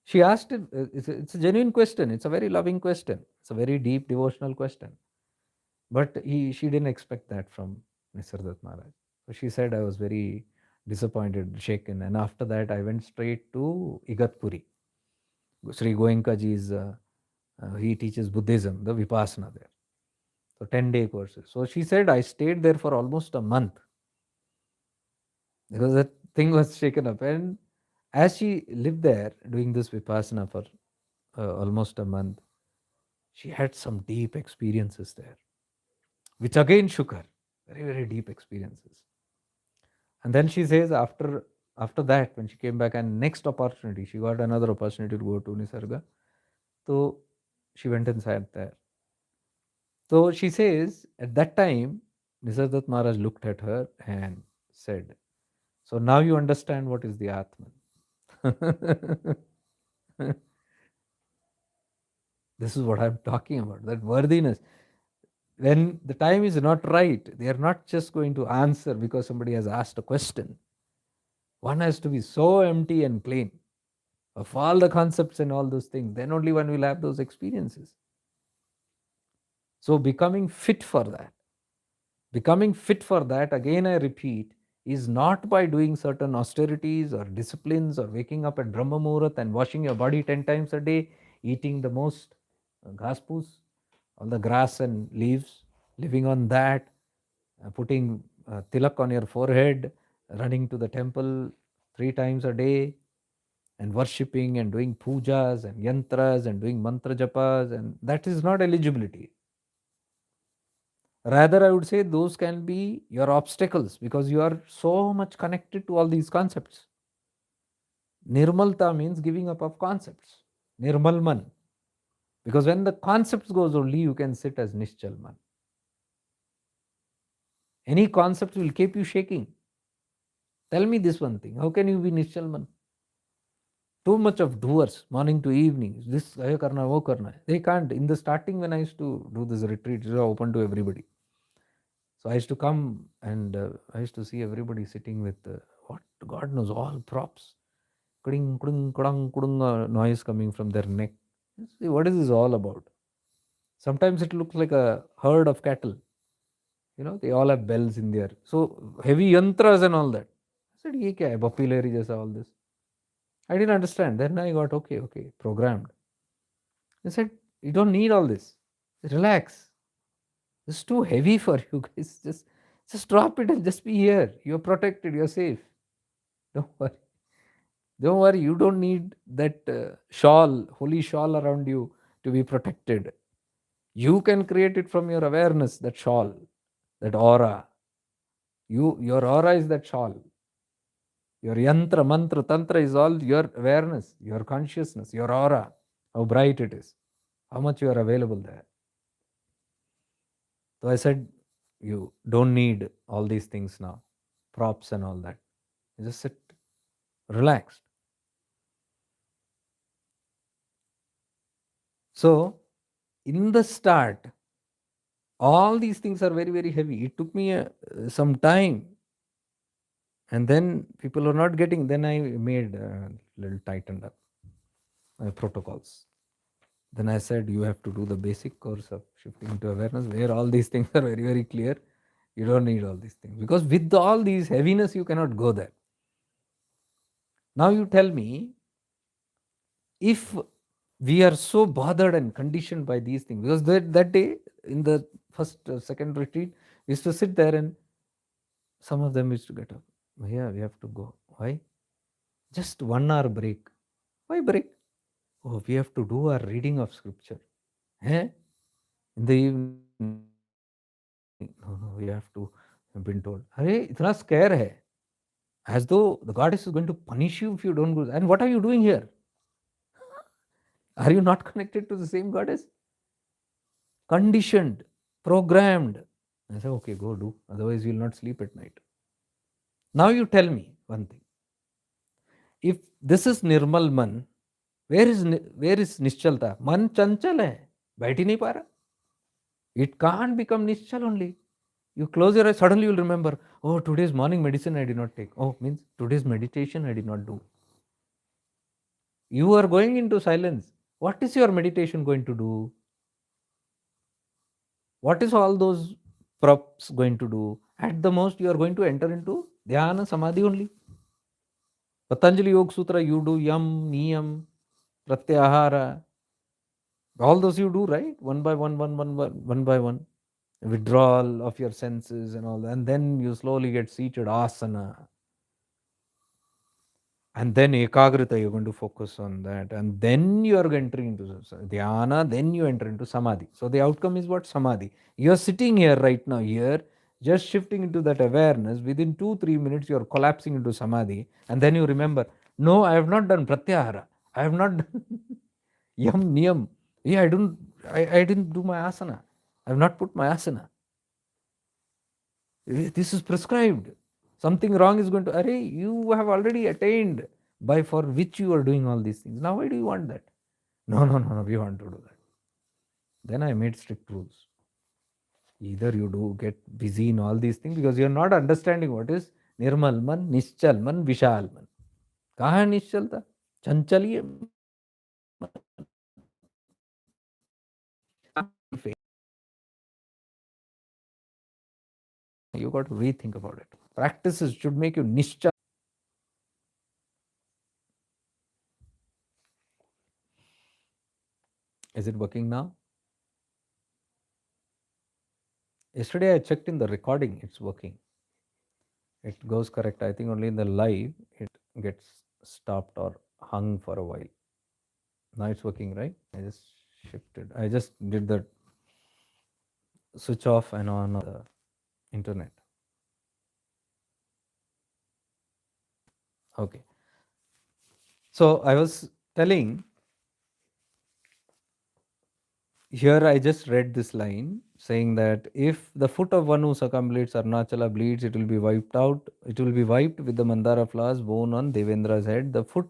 She asked him, it's a genuine question. It's a very loving question. It's a very deep devotional question. But she didn't expect that from Nisardat Maharaj. So she said, I was very disappointed, shaken. And after that, I went straight to Igatpuri. Sri Goenkaji's, he teaches Buddhism, the Vipassana there. So 10-day courses. So she said, I stayed there for almost a month because that thing was shaken up. And as she lived there doing this Vipassana for almost a month, she had some deep experiences there, which again shook her. Very, very deep experiences. And then she says, after that, when she came back, and next opportunity, she got another opportunity to go to Nisarga. So she went and sat there. So she says, at that time, Nisargat Maharaj looked at her and said, so now you understand what is the Atman. This is what I'm talking about, that worthiness. When the time is not right, they are not just going to answer because somebody has asked a question. One has to be so empty and clean of all the concepts and all those things. Then only one will have those experiences. So becoming fit for that, again I repeat, is not by doing certain austerities or disciplines or waking up at Brahma Muhurat and washing your body 10 times a day, eating the most ghaspus, all the grass and leaves, living on that, putting tilak on your forehead, running to the temple 3 times a day, and worshipping and doing pujas and yantras and doing mantra japas, and that is not eligibility. Rather, I would say those can be your obstacles because you are so much connected to all these concepts. Nirmalta means giving up of concepts. Nirmalman. Because when the concepts goes only, you can sit as Nischalman. Any concept will keep you shaking. Tell me this one thing. How can you be Nischalman? Too much of doers, morning to evening. This, ayo karna, wo karna. They can't. In the starting, when I used to do this retreat, it was open to everybody. So I used to come and I used to see everybody sitting with what God knows, all props. Kuding, kuding, kudang, kudung, noise coming from their neck. See, what is this all about? Sometimes it looks like a herd of cattle. They all have bells in there. So heavy yantras and all that. I said, ye kya hai? Bappi jaisa all this. I didn't understand. Then I got okay, programmed. I said, you don't need all this. Relax. It's too heavy for you guys. Just drop it and just be here. You're protected. You're safe. Don't worry. Don't worry. You don't need that shawl, holy shawl around you to be protected. You can create it from your awareness, that shawl, that aura. Your aura is that shawl. Your yantra, mantra, tantra is all your awareness, your consciousness, your aura, how bright it is, how much you are available there. So I said, you don't need all these things now, props and all that. You just sit relaxed. So in the start, all these things are very, very heavy. It took me some time. And then people are not getting, then I made a little tightened up my protocols. Then I said, you have to do the basic course of shifting to awareness, where all these things are very, very clear. You don't need all these things. Because with all these heaviness, you cannot go there. Now you tell me, if we are so bothered and conditioned by these things, because that day in the first, second retreat, we used to sit there and some of them used to get up. Yeah, we have to go. Why? Just 1 hour break. Why break? Oh, we have to do our reading of scripture. Eh? In the evening. No, we have to have been told. Arey, itna scare hai. As though the goddess is going to punish you if you don't go. And what are you doing here? Are you not connected to the same goddess? Conditioned, programmed. I say, okay, go do. Otherwise, you will not sleep at night. Now you tell me one thing. If this is Nirmal Man, where is Nischalta? Man chanchal hai. बैठ ही नहीं पा रहा. It can't become Nischal only. You close your eyes, suddenly you'll remember, oh, today's morning medicine I did not take. Oh, means today's meditation I did not do. You are going into silence. What is your meditation going to do? What is all those props going to do? At the most, you are going to enter into dhyana samadhi only. Patanjali Yoga Sutra, you do yam, niyam, pratyahara. All those you do, right? One by one, one by one. Withdrawal of your senses and all that. And then you slowly get seated, asana. And then ekagrita, you're going to focus on that. And then you are entering into dhyana, then you enter into samadhi. So the outcome is what? Samadhi. You're sitting here right now, here, just shifting into that awareness. Within 2-3 minutes, you're collapsing into samadhi. And then you remember, no, I have not done pratyahara. I have not done yam, niyam. Yeah, I didn't do my asana. I have not put my asana. This is prescribed. Something wrong is going to, array, you have already attained by for which you are doing all these things. Now why do you want that? No, we want to do that. Then I made strict rules. Either you do get busy in all these things because you're not understanding what is Nirmal Man, Nischal Man, Vishal Man. कहाँ है निश्चलता? चंचलिए you got to rethink about it. Practices should make you nischal. Is it working now? Yesterday I checked in the recording, it's working. It goes correct. I think only in the live it gets stopped or hung for a while. Now it's working, right? I just shifted. I just did the switch off and on of the internet. Okay. So I was telling, here I just read this line saying that if the foot of one who circumambulates Arunachala bleeds, it will be wiped out. It will be wiped with the mandara flowers borne on Devendra's head. The foot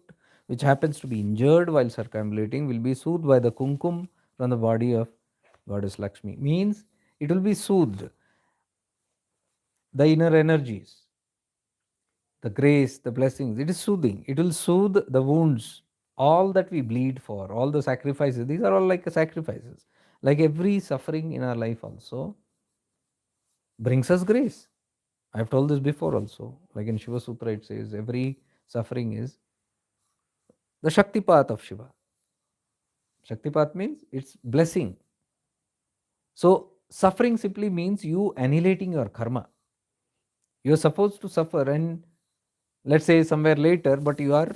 which happens to be injured while circumambulating will be soothed by the kumkum from the body of Goddess Lakshmi. Means it will be soothed. The inner energies, the grace, the blessings, it is soothing. It will soothe the wounds, all that we bleed for, all the sacrifices. These are all like sacrifices. Like every suffering in our life also brings us grace. I've told this before also. Like in Shiva Sutra, it says every suffering is the Shaktipat of Shiva. Shaktipat means it's blessing. So, suffering simply means you annihilating your karma. You're supposed to suffer, and let's say somewhere later, but you are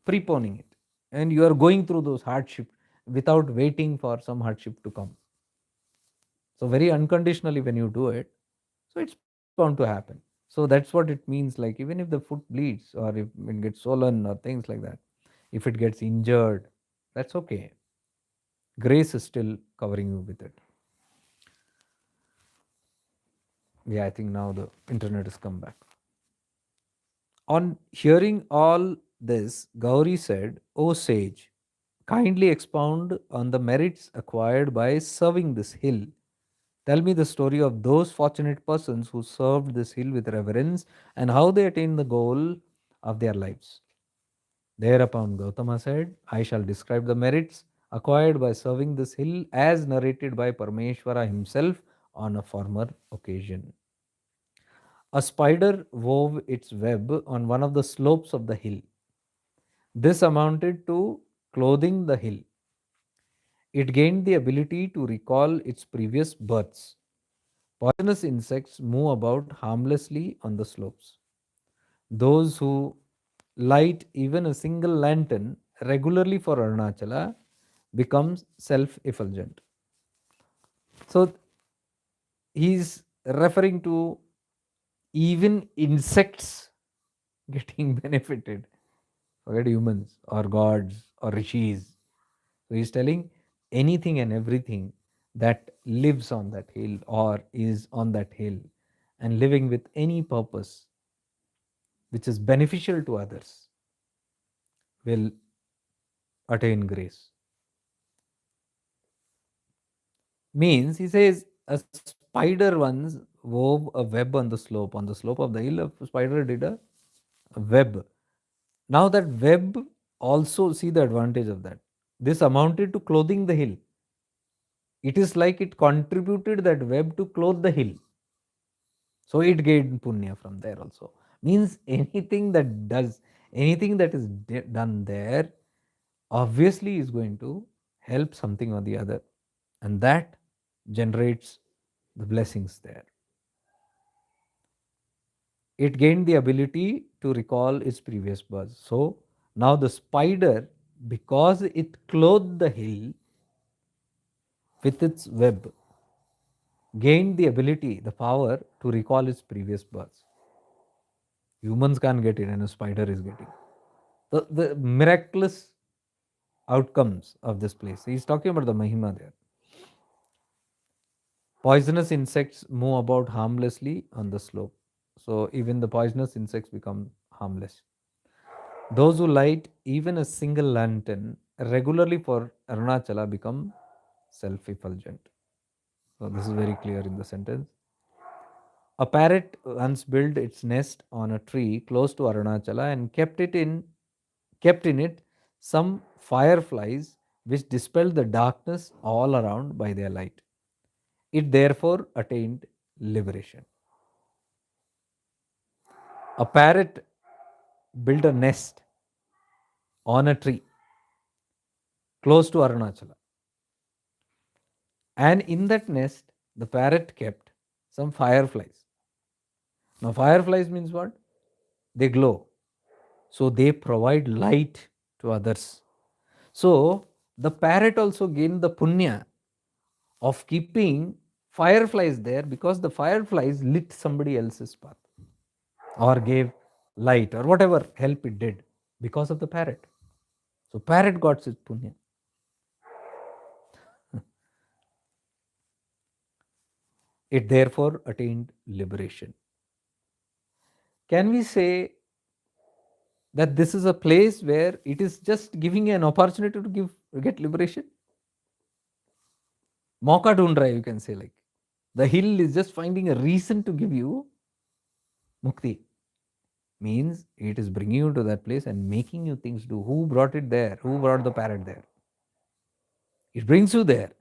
preponing it. And you are going through those hardships without waiting for some hardship to come. So, very unconditionally, when you do it, so it's bound to happen. So, that's what it means. Like, even if the foot bleeds or if it gets swollen or things like that, if it gets injured, that's okay. Grace is still covering you with it. Yeah, I think now the internet has come back. On hearing all this, Gauri said, O sage, kindly expound on the merits acquired by serving this hill. Tell me the story of those fortunate persons who served this hill with reverence and how they attained the goal of their lives. Thereupon Gautama said, I shall describe the merits acquired by serving this hill as narrated by Parameshwara himself on a former occasion. A spider wove its web on one of the slopes of the hill. This amounted to clothing the hill. It gained the ability to recall its previous births. Poisonous insects move about harmlessly on the slopes. Those who light even a single lantern regularly for Arunachala becomes self-effulgent. So he's referring to even insects getting benefited. Forget humans or gods or rishis. So he's telling anything and everything that lives on that hill or is on that hill and living with any purpose which is beneficial to others will attain grace. Means he says a spider once wove a web on the slope. On the slope of the hill, a spider did a web. Now that web also see the advantage of that. This amounted to clothing the hill. It is like it contributed that web to clothe the hill. So it gained punya from there also. Means anything that does, anything that is done there, obviously is going to help something or the other. And that generates the blessings there. It gained the ability to recall its previous birth. So now the spider, because it clothed the hill with its web, gained the ability, the power to recall its previous births. Humans can't get it, and a spider is getting. The miraculous outcomes of this place. He's talking about the Mahima there. Poisonous insects move about harmlessly on the slope. So even the poisonous insects become harmless. Those who light even a single lantern regularly for Arunachala become self-effulgent. So this is very clear in the sentence. A parrot once built its nest on a tree close to Arunachala and kept in it some fireflies which dispelled the darkness all around by their light. It therefore attained liberation. A parrot built a nest on a tree close to Arunachala. And in that nest, the parrot kept some fireflies. Now, fireflies means what? They glow. So, they provide light to others. So, the parrot also gained the punya of keeping fireflies there because the fireflies lit somebody else's path or gave light or whatever help it did because of the parrot. So, parrot got its punya. It therefore attained liberation. Can we say that this is a place where it is just giving an opportunity to get liberation? Mauka dhund raha hai, you can say, like the hill is just finding a reason to give you mukti. Means it is bringing you to that place and making you things do. Who brought it there? Who brought the parrot there? It brings you there.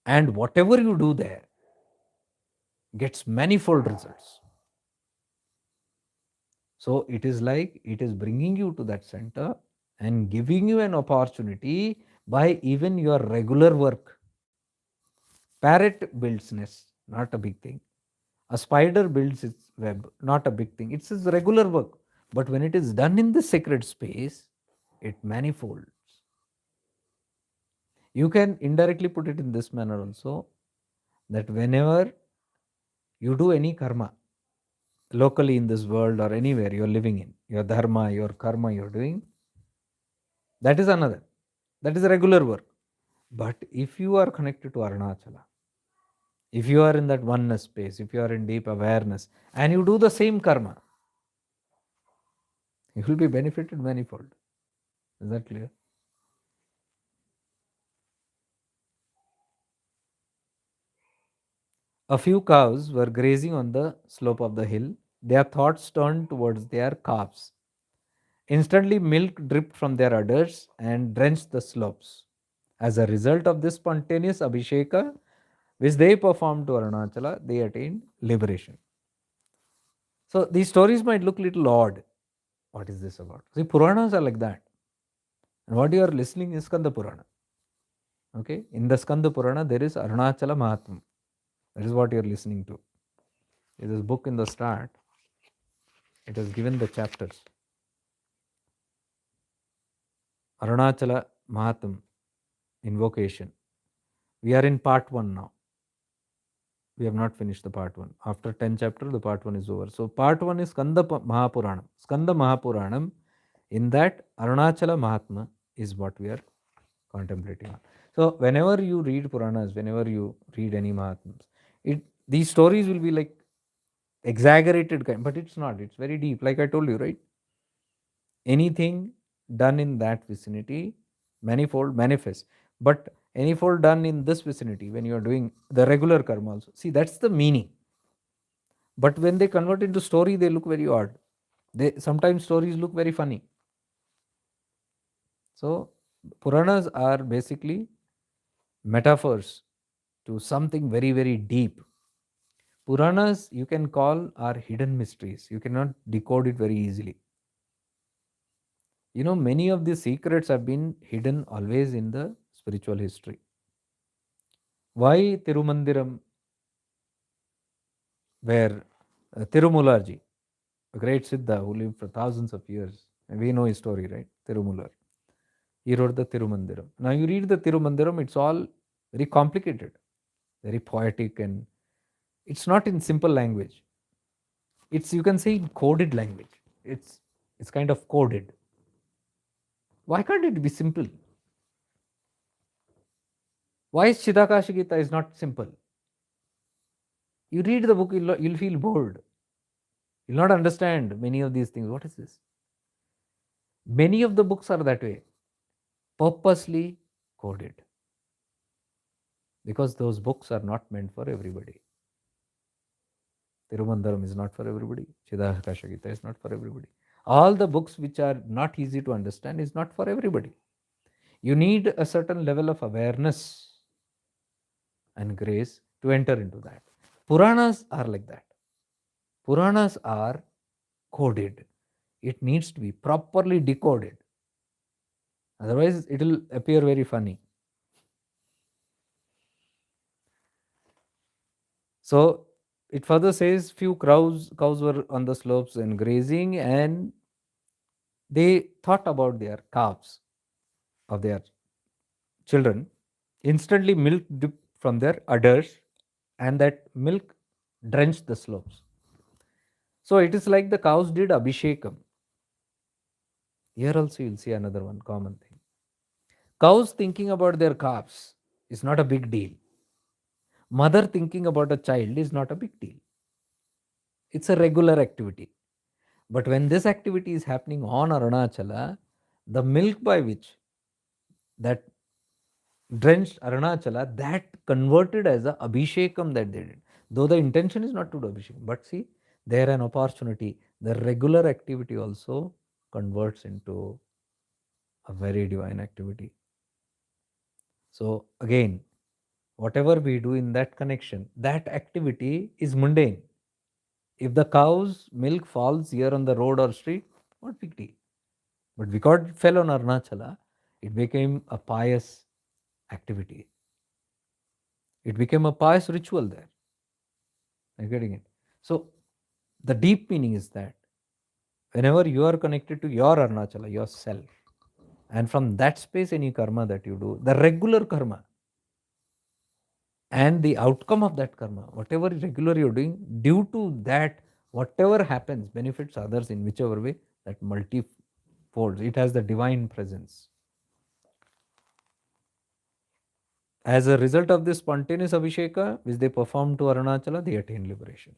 And whatever you do there gets manifold results. So it is like it is bringing you to that center and giving you an opportunity by even your regular work. Parrot builds nest, not a big thing. A spider builds its web, not a big thing. It's its regular work. But when it is done in the sacred space, it manifolds. You can indirectly put it in this manner also, that whenever you do any karma, locally in this world or anywhere you're living in, your dharma, your karma you're doing, that is another. That is regular work. But if you are connected to Arunachala, if you are in that oneness space, if you are in deep awareness, and you do the same karma, you will be benefited manifold. Is that clear? A few cows were grazing on the slope of the hill. Their thoughts turned towards their calves. Instantly, milk dripped from their udders and drenched the slopes. As a result of this spontaneous abhisheka, which they performed to Arunachala, they attained liberation. So these stories might look little odd. What is this about? See, Puranas are like that. And what you are listening is Skanda Purana. Okay? In the Skanda Purana, there is Arunachala Mahatma. That is what you are listening to. In this book in the start, it has given the chapters. Arunachala Mahatma, invocation. We are in part 1 now. We have not finished the part 1. After 10 chapters, the part 1 is over. So part 1 is Mahapuranam. Skanda Mahapuranam. In that, Arunachala Mahatma is what we are contemplating on. So whenever you read Puranas, whenever you read any Mahatmas, these stories will be like exaggerated kind, but it's not. It's very deep. Like I told you, right? Anything done in that vicinity, manifold manifests. But anyfold done in this vicinity, when you are doing the regular karma also. See, that's the meaning. But when they convert into story, they look very odd. They sometimes stories look very funny. So Puranas are basically metaphors to something very, very deep. Puranas you can call are hidden mysteries. You cannot decode it very easily. Many of the secrets have been hidden always in the spiritual history. Why Tirumandiram, where Tirumularji, a great Siddha who lived for thousands of years, and we know his story, right? Tirumular. He wrote the Tirumandiram. Now you read the Tirumandiram, it's all very complicated, very poetic, and it's not in simple language. It's, you can say, in coded language. It's kind of coded. Why can't it be simple? Why is Chidakashi Gita is not simple? You read the book, you'll feel bored. You'll not understand many of these things. What is this? Many of the books are that way, purposely coded. Because those books are not meant for everybody. Tirumandaram is not for everybody. Chidakasha Gita is not for everybody. All the books which are not easy to understand is not for everybody. You need a certain level of awareness and grace to enter into that. Puranas are like that. Puranas are coded. It needs to be properly decoded. Otherwise, it will appear very funny. So it further says few cows were on the slopes and grazing, and they thought about their calves of their children. Instantly, milk dripped from their udders, and that milk drenched the slopes. So it is like the cows did abhishekam. Here also you'll see another one common thing. Cows thinking about their calves is not a big deal. Mother thinking about a child is not a big deal. It's a regular activity. But when this activity is happening on Arunachala, the milk by which that drenched Arunachala, that converted as a abhishekam that they did. Though the intention is not to do abhishekam, but see, there an opportunity. The regular activity also converts into a very divine activity. So again, Whatever we do in that connection, that activity is mundane. If the cow's milk falls here on the road or street, what big deal? But because it fell on Arunachala, it became a pious activity. It became a pious ritual there. Are you getting it? So the deep meaning is that whenever you are connected to your Arunachala, yourself, and from that space, any karma that you do, the regular karma and the outcome of that karma, whatever regular you're doing, due to that, whatever happens benefits others in whichever way, that multifolds. It has the divine presence. As a result of this spontaneous abhisheka, which they perform to Arunachala, they attain liberation.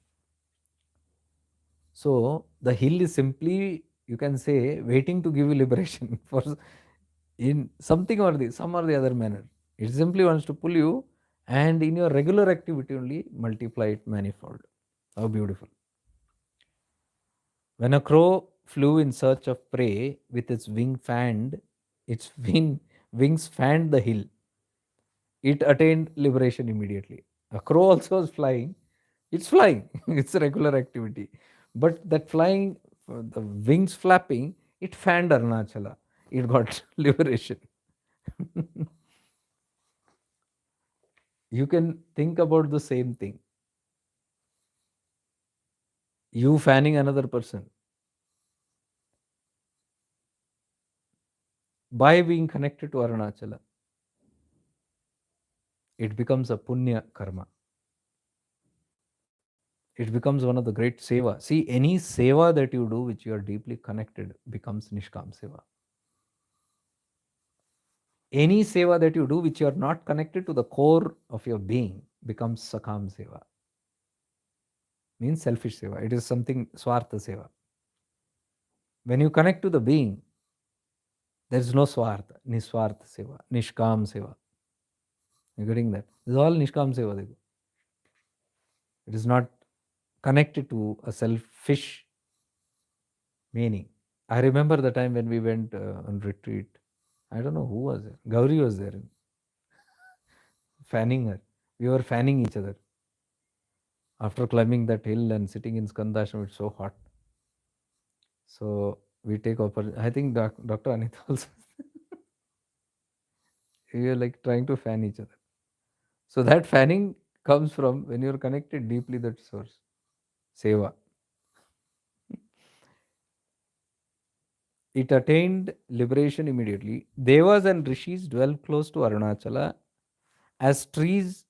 So the hill is simply, you can say, waiting to give you liberation for in something or the some or the other manner. It simply wants to pull you, and in your regular activity only multiply it manifold. How beautiful. When a crow flew in search of prey with its wings fanned the hill. It attained liberation immediately. A crow also was flying. It's flying. It's a regular activity. But that flying, the wings flapping, it fanned Arunachala. It got liberation. You can think about the same thing. You fanning another person by being connected to Arunachala, it becomes a punya karma. It becomes one of the great seva. See, any seva that you do which you are deeply connected becomes nishkam seva. Any seva that you do which you are not connected to the core of your being becomes sakam seva. Means selfish seva. It is something swartha seva. When you connect to the being, there is no swartha, niswartha seva, nishkam seva. You're getting that? This is all nishkam seva. It is not connected to a selfish meaning. I remember the time when we went on retreat. I don't know who was there. Gauri was there, fanning her. We were fanning each other. After climbing that hill and sitting in Skandashram, it's so hot. So we take I think Dr. Anita also. We are like trying to fan each other. So that fanning comes from when you're connected deeply that source. Seva. It attained liberation immediately. Devas and rishis dwell close to Arunachala as trees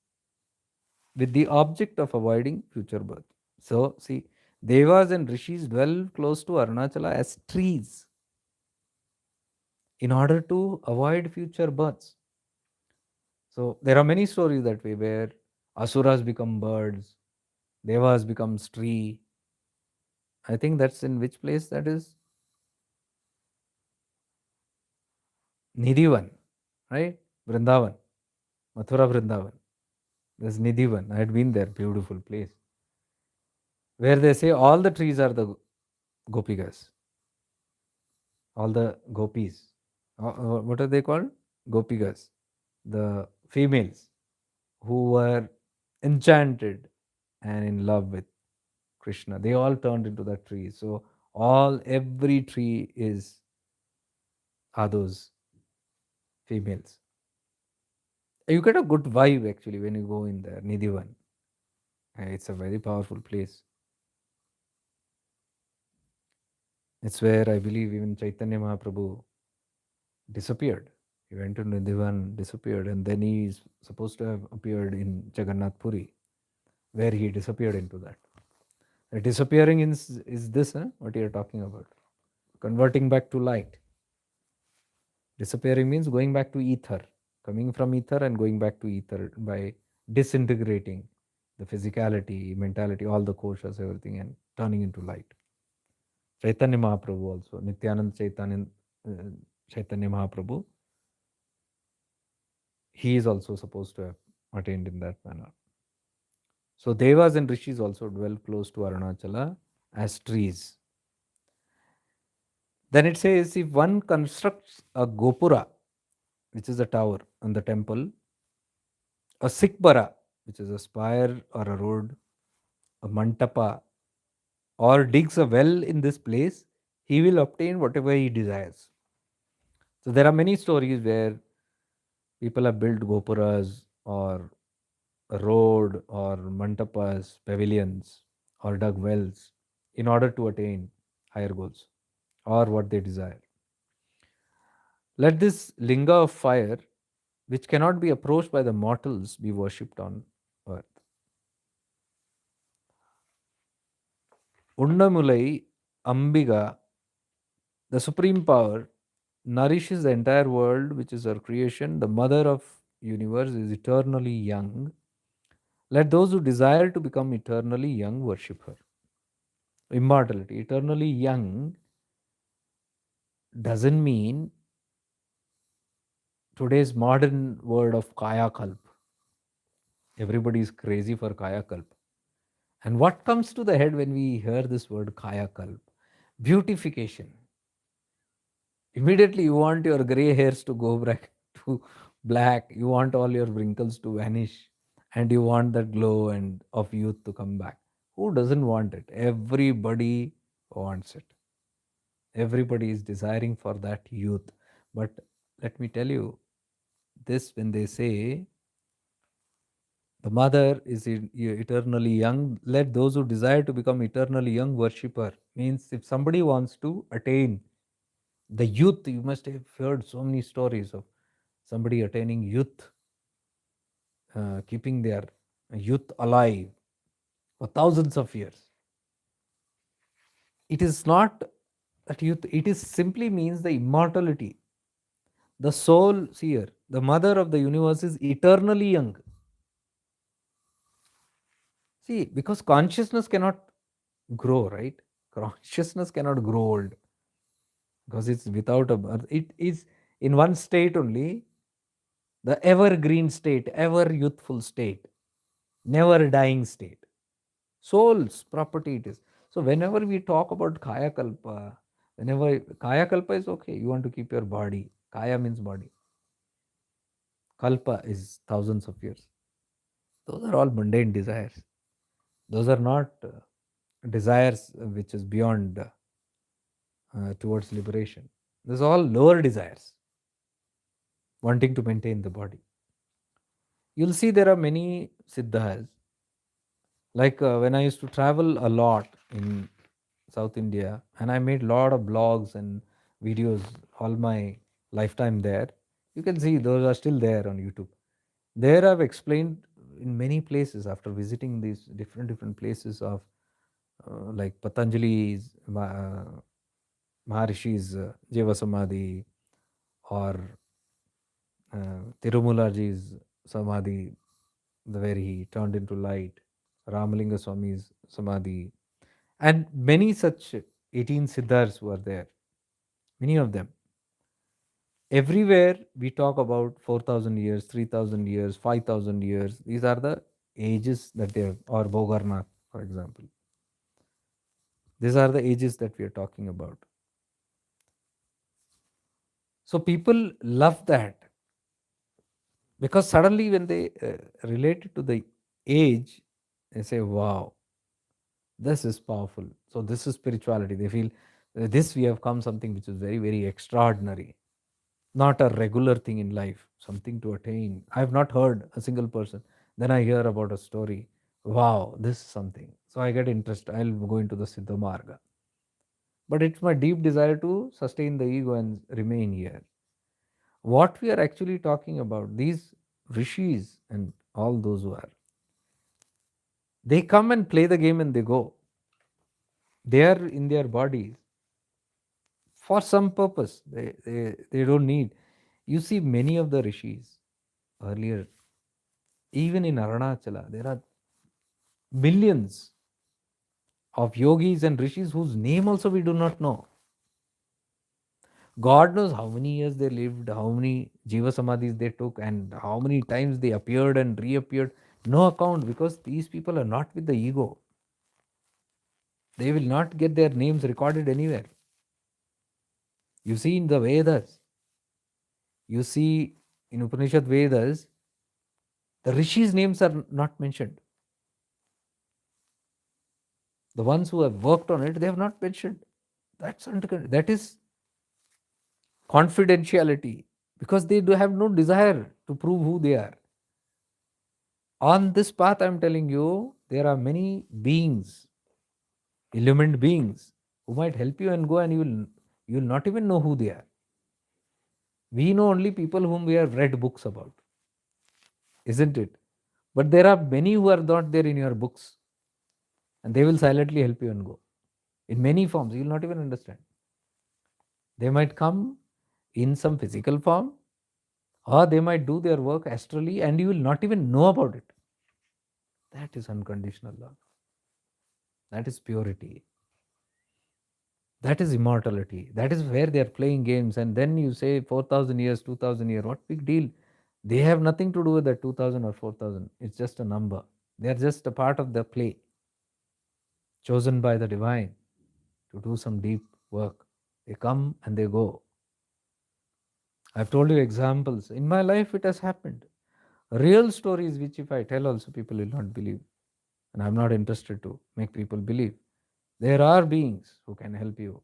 with the object of avoiding future birth. So, see, Devas and rishis dwell close to Arunachala as trees in order to avoid future births. So, there are many stories that way where asuras become birds, devas becomes tree. I think that's in which place that is? Nidhivan, right? Vrindavan, Mathura Vrindavan. There's Nidhivan. I had been there, beautiful place. Where they say all the trees are the gopikas, all the gopis. What are they called? Gopikas, the females who were enchanted and in love with Krishna. They all turned into that tree. So every tree are those females. You get a good vibe actually when you go in there, Nidhivan. It's a very powerful place. It's where I believe even Chaitanya Mahaprabhu disappeared. He went to Nidhivan, disappeared, and then he is supposed to have appeared in Jagannath Puri, where he disappeared into that. The disappearing is this, what you are talking about. Converting back to light. Disappearing means going back to ether, coming from ether and going back to ether by disintegrating the physicality, mentality, all the koshas, everything, and turning into light. Chaitanya Mahaprabhu also, Nityanand Chaitanya Mahaprabhu, he is also supposed to have attained in that manner. So Devas and Rishis also dwell close to Arunachala as trees. Then it says if one constructs a gopura, which is a tower on the temple, A sikbara, which is a spire or a road, a mantapa, or digs a well in this place, he will obtain whatever he desires. So there are many stories where people have built gopuras or a road or mantapas, pavilions, or dug wells in order to attain higher goals or what they desire. Let this linga of fire, which cannot be approached by the mortals, be worshipped on earth. Undamulai Ambiga, the supreme power, nourishes the entire world, which is her creation. The mother of universe is eternally young. Let those who desire to become eternally young worship her. Immortality, eternally young, doesn't mean today's modern word of kaya kalp. Everybody is crazy for kaya kalp. And what comes to the head when we hear this word kaya kalp? Beautification. Immediately you want your gray hairs to go back to black. You want all your wrinkles to vanish. And you want that glow and of youth to come back. Who doesn't want it? Everybody wants it. Everybody is desiring for that youth. But let me tell you this, when they say the mother is eternally young, let those who desire to become eternally young worship her. Means if somebody wants to attain the youth, you must have heard so many stories of somebody attaining youth, keeping their youth alive for thousands of years. It is not that youth, it is simply means the immortality. The soul seer, the mother of the universe, is eternally young. See, because consciousness cannot grow, right? Consciousness cannot grow old because it's without a birth. It is in one state only, the evergreen state, ever youthful state, never dying state. Soul's property it is. So whenever we talk about Kaya Kalpa, whenever Kaya Kalpa is okay, you want to keep your body. Kaya means body. Kalpa is thousands of years. Those are all mundane desires. Those are not desires which is beyond towards liberation. Those are all lower desires, wanting to maintain the body. You'll see there are many siddhas. Like when I used to travel a lot in South India, and I made a lot of blogs and videos all my lifetime there. You can see those are still there on YouTube. There I've explained in many places after visiting these different places of like Patanjali's, Maharishi's Jeva Samadhi, or Tirumalaji's Samadhi, where he turned into light, Ramalinga Swami's Samadhi, and many such 18 Siddhars were there, many of them. Everywhere we talk about 4,000 years, 3,000 years, 5,000 years. These are the ages that they have, or Bogarnath, for example. These are the ages that we are talking about. So people love that because suddenly when they relate it to the age, they say, wow, this is powerful. So this is spirituality. They feel this we have come something which is very, very extraordinary, not a regular thing in life, something to attain. I have not heard a single person. Then I hear about a story. Wow, this is something. So I get interest. I'll go into the Siddha Marga. But it's my deep desire to sustain the ego and remain here. What we are actually talking about, these rishis and all those who are, they come and play the game and they go. They are in their bodies for some purpose. They don't need. You see, many of the rishis earlier, even in Arunachala, there are millions of yogis and rishis whose name also we do not know. God knows how many years they lived, how many Jiva Samadhis they took, and how many times they appeared and reappeared. No account because these people are not with the ego. They will not get their names recorded anywhere. You see in the Vedas, you see in Upanishad Vedas The rishis' names are not mentioned. The ones who have worked on it, they have not mentioned. That is confidentiality, because they do have no desire to prove who they are. On this path, I'm telling you, there are many beings, illumined beings, who might help you and go, and you will not even know who they are. We know only people whom we have read books about, isn't it? But there are many who are not there in your books, and they will silently help you and go in many forms. You will not even understand. They might come in some physical form, or they might do their work astrally, and you will not even know about it. That is unconditional love. That is purity. That is immortality. That is where they are playing games. And then you say 4,000 years, 2,000 years, what big deal? They have nothing to do with that 2,000 or 4,000. It's just a number. They are just a part of the play, chosen by the divine to do some deep work. They come and they go. I've told you examples. In my life, it has happened. Real stories, which if I tell also, people will not believe. And I'm not interested to make people believe. There are beings who can help you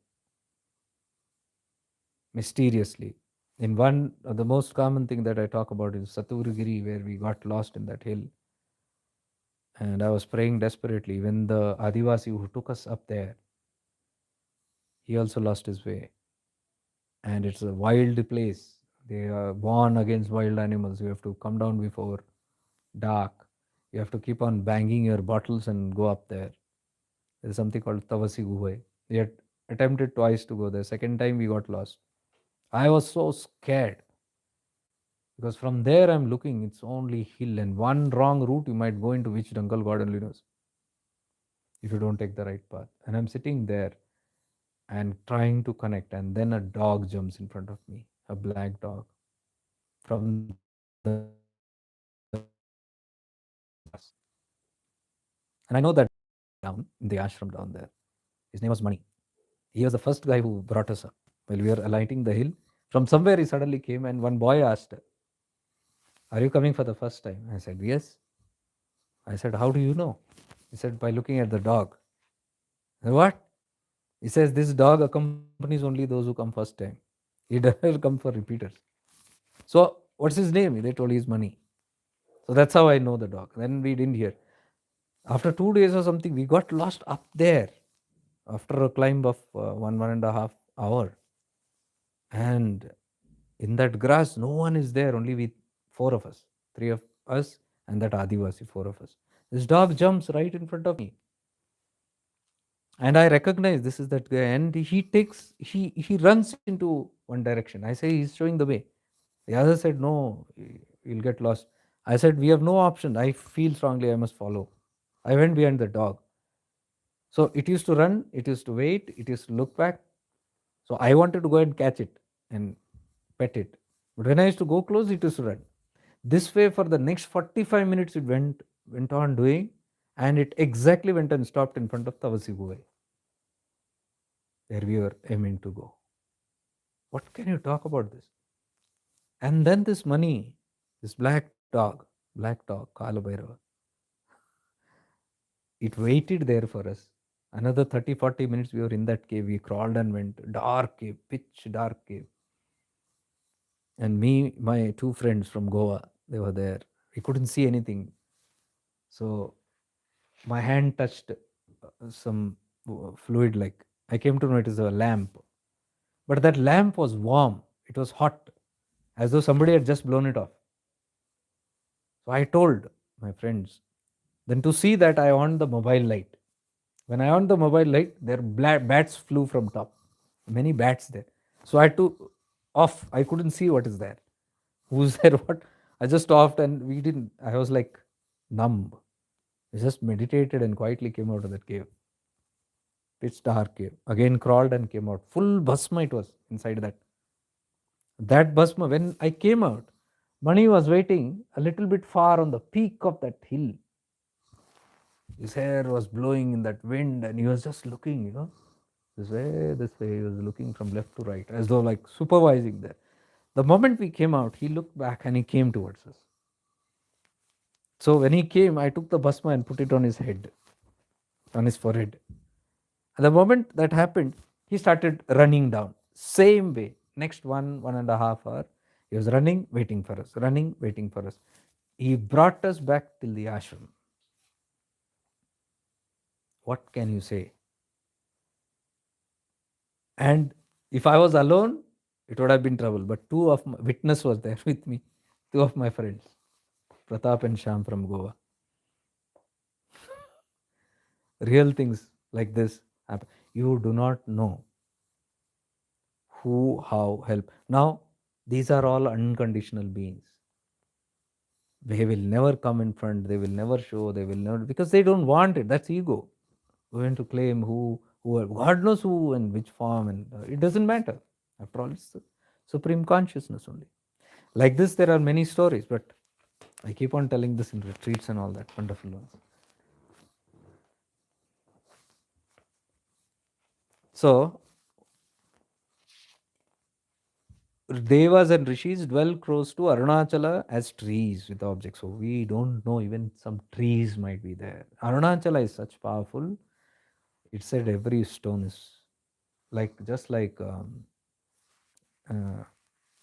mysteriously. In one, the most common thing that I talk about is Saturgiri, where we got lost in that hill. And I was praying desperately. When the Adivasi who took us up there, he also lost his way. And it's a wild place. They are born against wild animals. You have to come down before dark. You have to keep on banging your bottles and go up there. There's something called Tavasi Guhai. We had attempted twice to go there. Second time we got lost. I was so scared, because from there I'm looking, it's only hill, and one wrong route you might go into which Dangal God only knows, if you don't take the right path. And I'm sitting there and trying to connect, and then a dog jumps in front of me, a black dog from the middle of the grass. And I know that down in the ashram down there. His name was Mani. He was the first guy who brought us up. While we were alighting the hill, from somewhere he suddenly came, and one boy asked, "Are you coming for the first time?" I said, "Yes." I said, "How do you know?" He said, "By looking at the dog." I said, "What?" He says, "This dog accompanies only those who come first time. He doesn't come for repeaters." So, what's his name? They told he's Money. So that's how I know the dog. Then we didn't hear. After 2 days or something, we got lost up there after a climb of 1.5 hour. And in that grass, no one is there, only we four of us, three of us, and that Adivasi, four of us. This dog jumps right in front of me. And I recognize this is that guy, and he runs into one direction. I say he's showing the way. The other said, "No, you'll get lost." I said, "We have no option. I feel strongly I must follow." I went behind the dog. So it used to run, it used to wait, it used to look back. So I wanted to go and catch it and pet it. But when I used to go close, it used to run. This way for the next 45 minutes it went on doing, and it exactly went and stopped in front of Tavasi Guvai, where we were aiming to go. What can you talk about this? And then this Money, this black dog, Kala Bhairava, it waited there for us. Another 30-40 minutes we were in that cave. We crawled and went. Dark cave, pitch dark cave. And me, my two friends from Goa, they were there. We couldn't see anything. So my hand touched some fluid, like I came to know it is a lamp. But that lamp was warm. It was hot, as though somebody had just blown it off. So I told my friends. Then to see that, I on the mobile light. When I on the mobile light, there bats flew from top. Many bats there. So I had to off. I couldn't see what is there. Who's there? What? I just offed, and we didn't. I was like numb. I just meditated and quietly came out of that cave. Pitch dark cave. Again crawled and came out. Full bhasma it was inside that. That bhasma, when I came out, Mani was waiting a little bit far on the peak of that hill. His hair was blowing in that wind, and he was just looking, this way, this way. He was looking from left to right, as though like supervising there. The moment we came out, he looked back and he came towards us. So when he came, I took the bhasma and put it on his head, on his forehead. At the moment that happened, he started running down. Same way. Next 1.5 hour, he was running, waiting for us, running, waiting for us. He brought us back till the ashram. What can you say? And if I was alone, it would have been trouble. But two of my witness was there with me, two of my friends, Pratap and Sham from Goa. Real things like this happen. You do not know who, how, help. Now, these are all unconditional beings. They will never come in front, they will never show, they will never, because they don't want it. That's ego. Going to claim who, God knows who and which form, and it doesn't matter. After all, it's the supreme consciousness only. Like this, there are many stories, but I keep on telling this in retreats and all that wonderful ones. So, Devas and Rishis dwell close to Arunachala as trees with objects. So, we don't know, even some trees might be there. Arunachala is such powerful. It said every stone is like, just like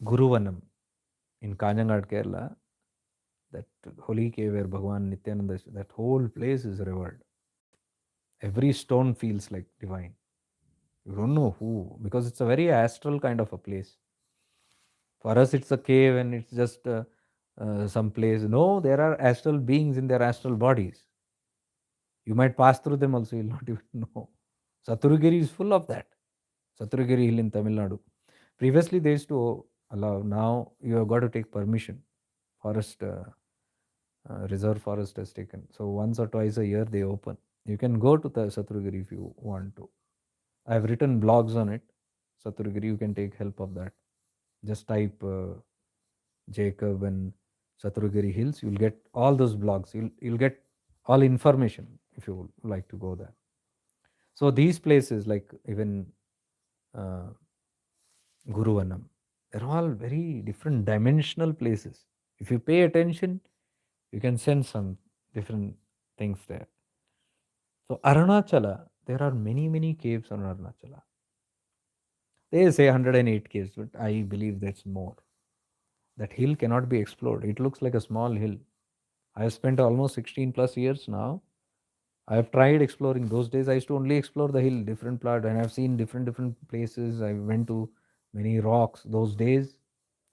Guruvanam in Kanjangad, Kerala, that holy cave where Bhagavan Nityananda is, that whole place is revered. Every stone feels like divine. You don't know who, because it's a very astral kind of a place. For us, it's a cave and it's just some place. No, there are astral beings in their astral bodies. You might pass through them also, you'll not even know. Saturagiri is full of that. Saturagiri Hill in Tamil Nadu. Previously, they used to allow. Now you have got to take permission. Forest reserve forest has taken. So once or twice a year they open. You can go to the Saturagiri if you want to. I have written blogs on it. Saturagiri, you can take help of that. Just type Jacob and Saturagiri Hills. You'll get all those blogs. You'll get all information if you would like to go there. So these places, like even uh, Guruvanam, they're all very different dimensional places. If you pay attention, you can sense some different things there. So Arunachala, there are many, many caves on Arunachala. They say 108 caves, but I believe that's more. That hill cannot be explored. It looks like a small hill. I have spent almost 16 plus years now. I have tried exploring. Those days I used to only explore the hill, different plot, and I've seen different places. I went to many rocks. Those days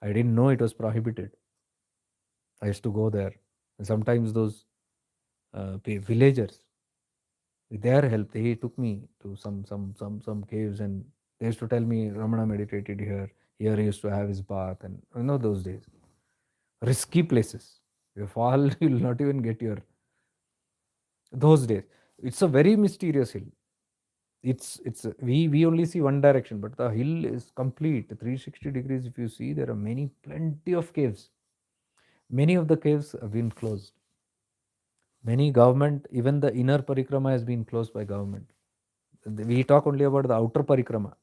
I didn't know it was prohibited. I used to go there. And sometimes those villagers, with their help, they took me to some caves, and they used to tell me Ramana meditated here. Here he used to have his bath, and those days, risky places. If you fall, you'll not even get your. Those days, it's a very mysterious hill. We only see one direction, but the hill is complete 360 degrees. If you see, there are plenty of caves. Many of the caves have been closed. Many government, even the inner parikrama has been closed by government. We talk only about the outer parikrama,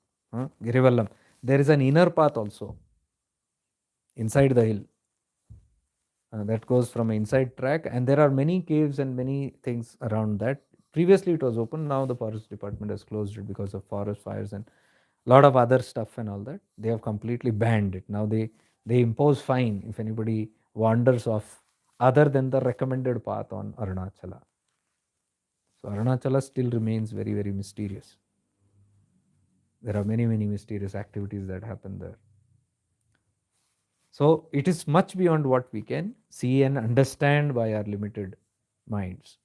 Girivallam. There is an inner path also inside the hill that goes from an inside track, and there are many caves and many things around that. Previously, it was open. Now the forest department has closed it because of forest fires and a lot of other stuff and all that. They have completely banned it. Now they impose fine if anybody wanders off other than the recommended path on Arunachala. So Arunachala still remains very, very mysterious. There are many, many mysterious activities that happen there. So it is much beyond what we can see and understand by our limited minds.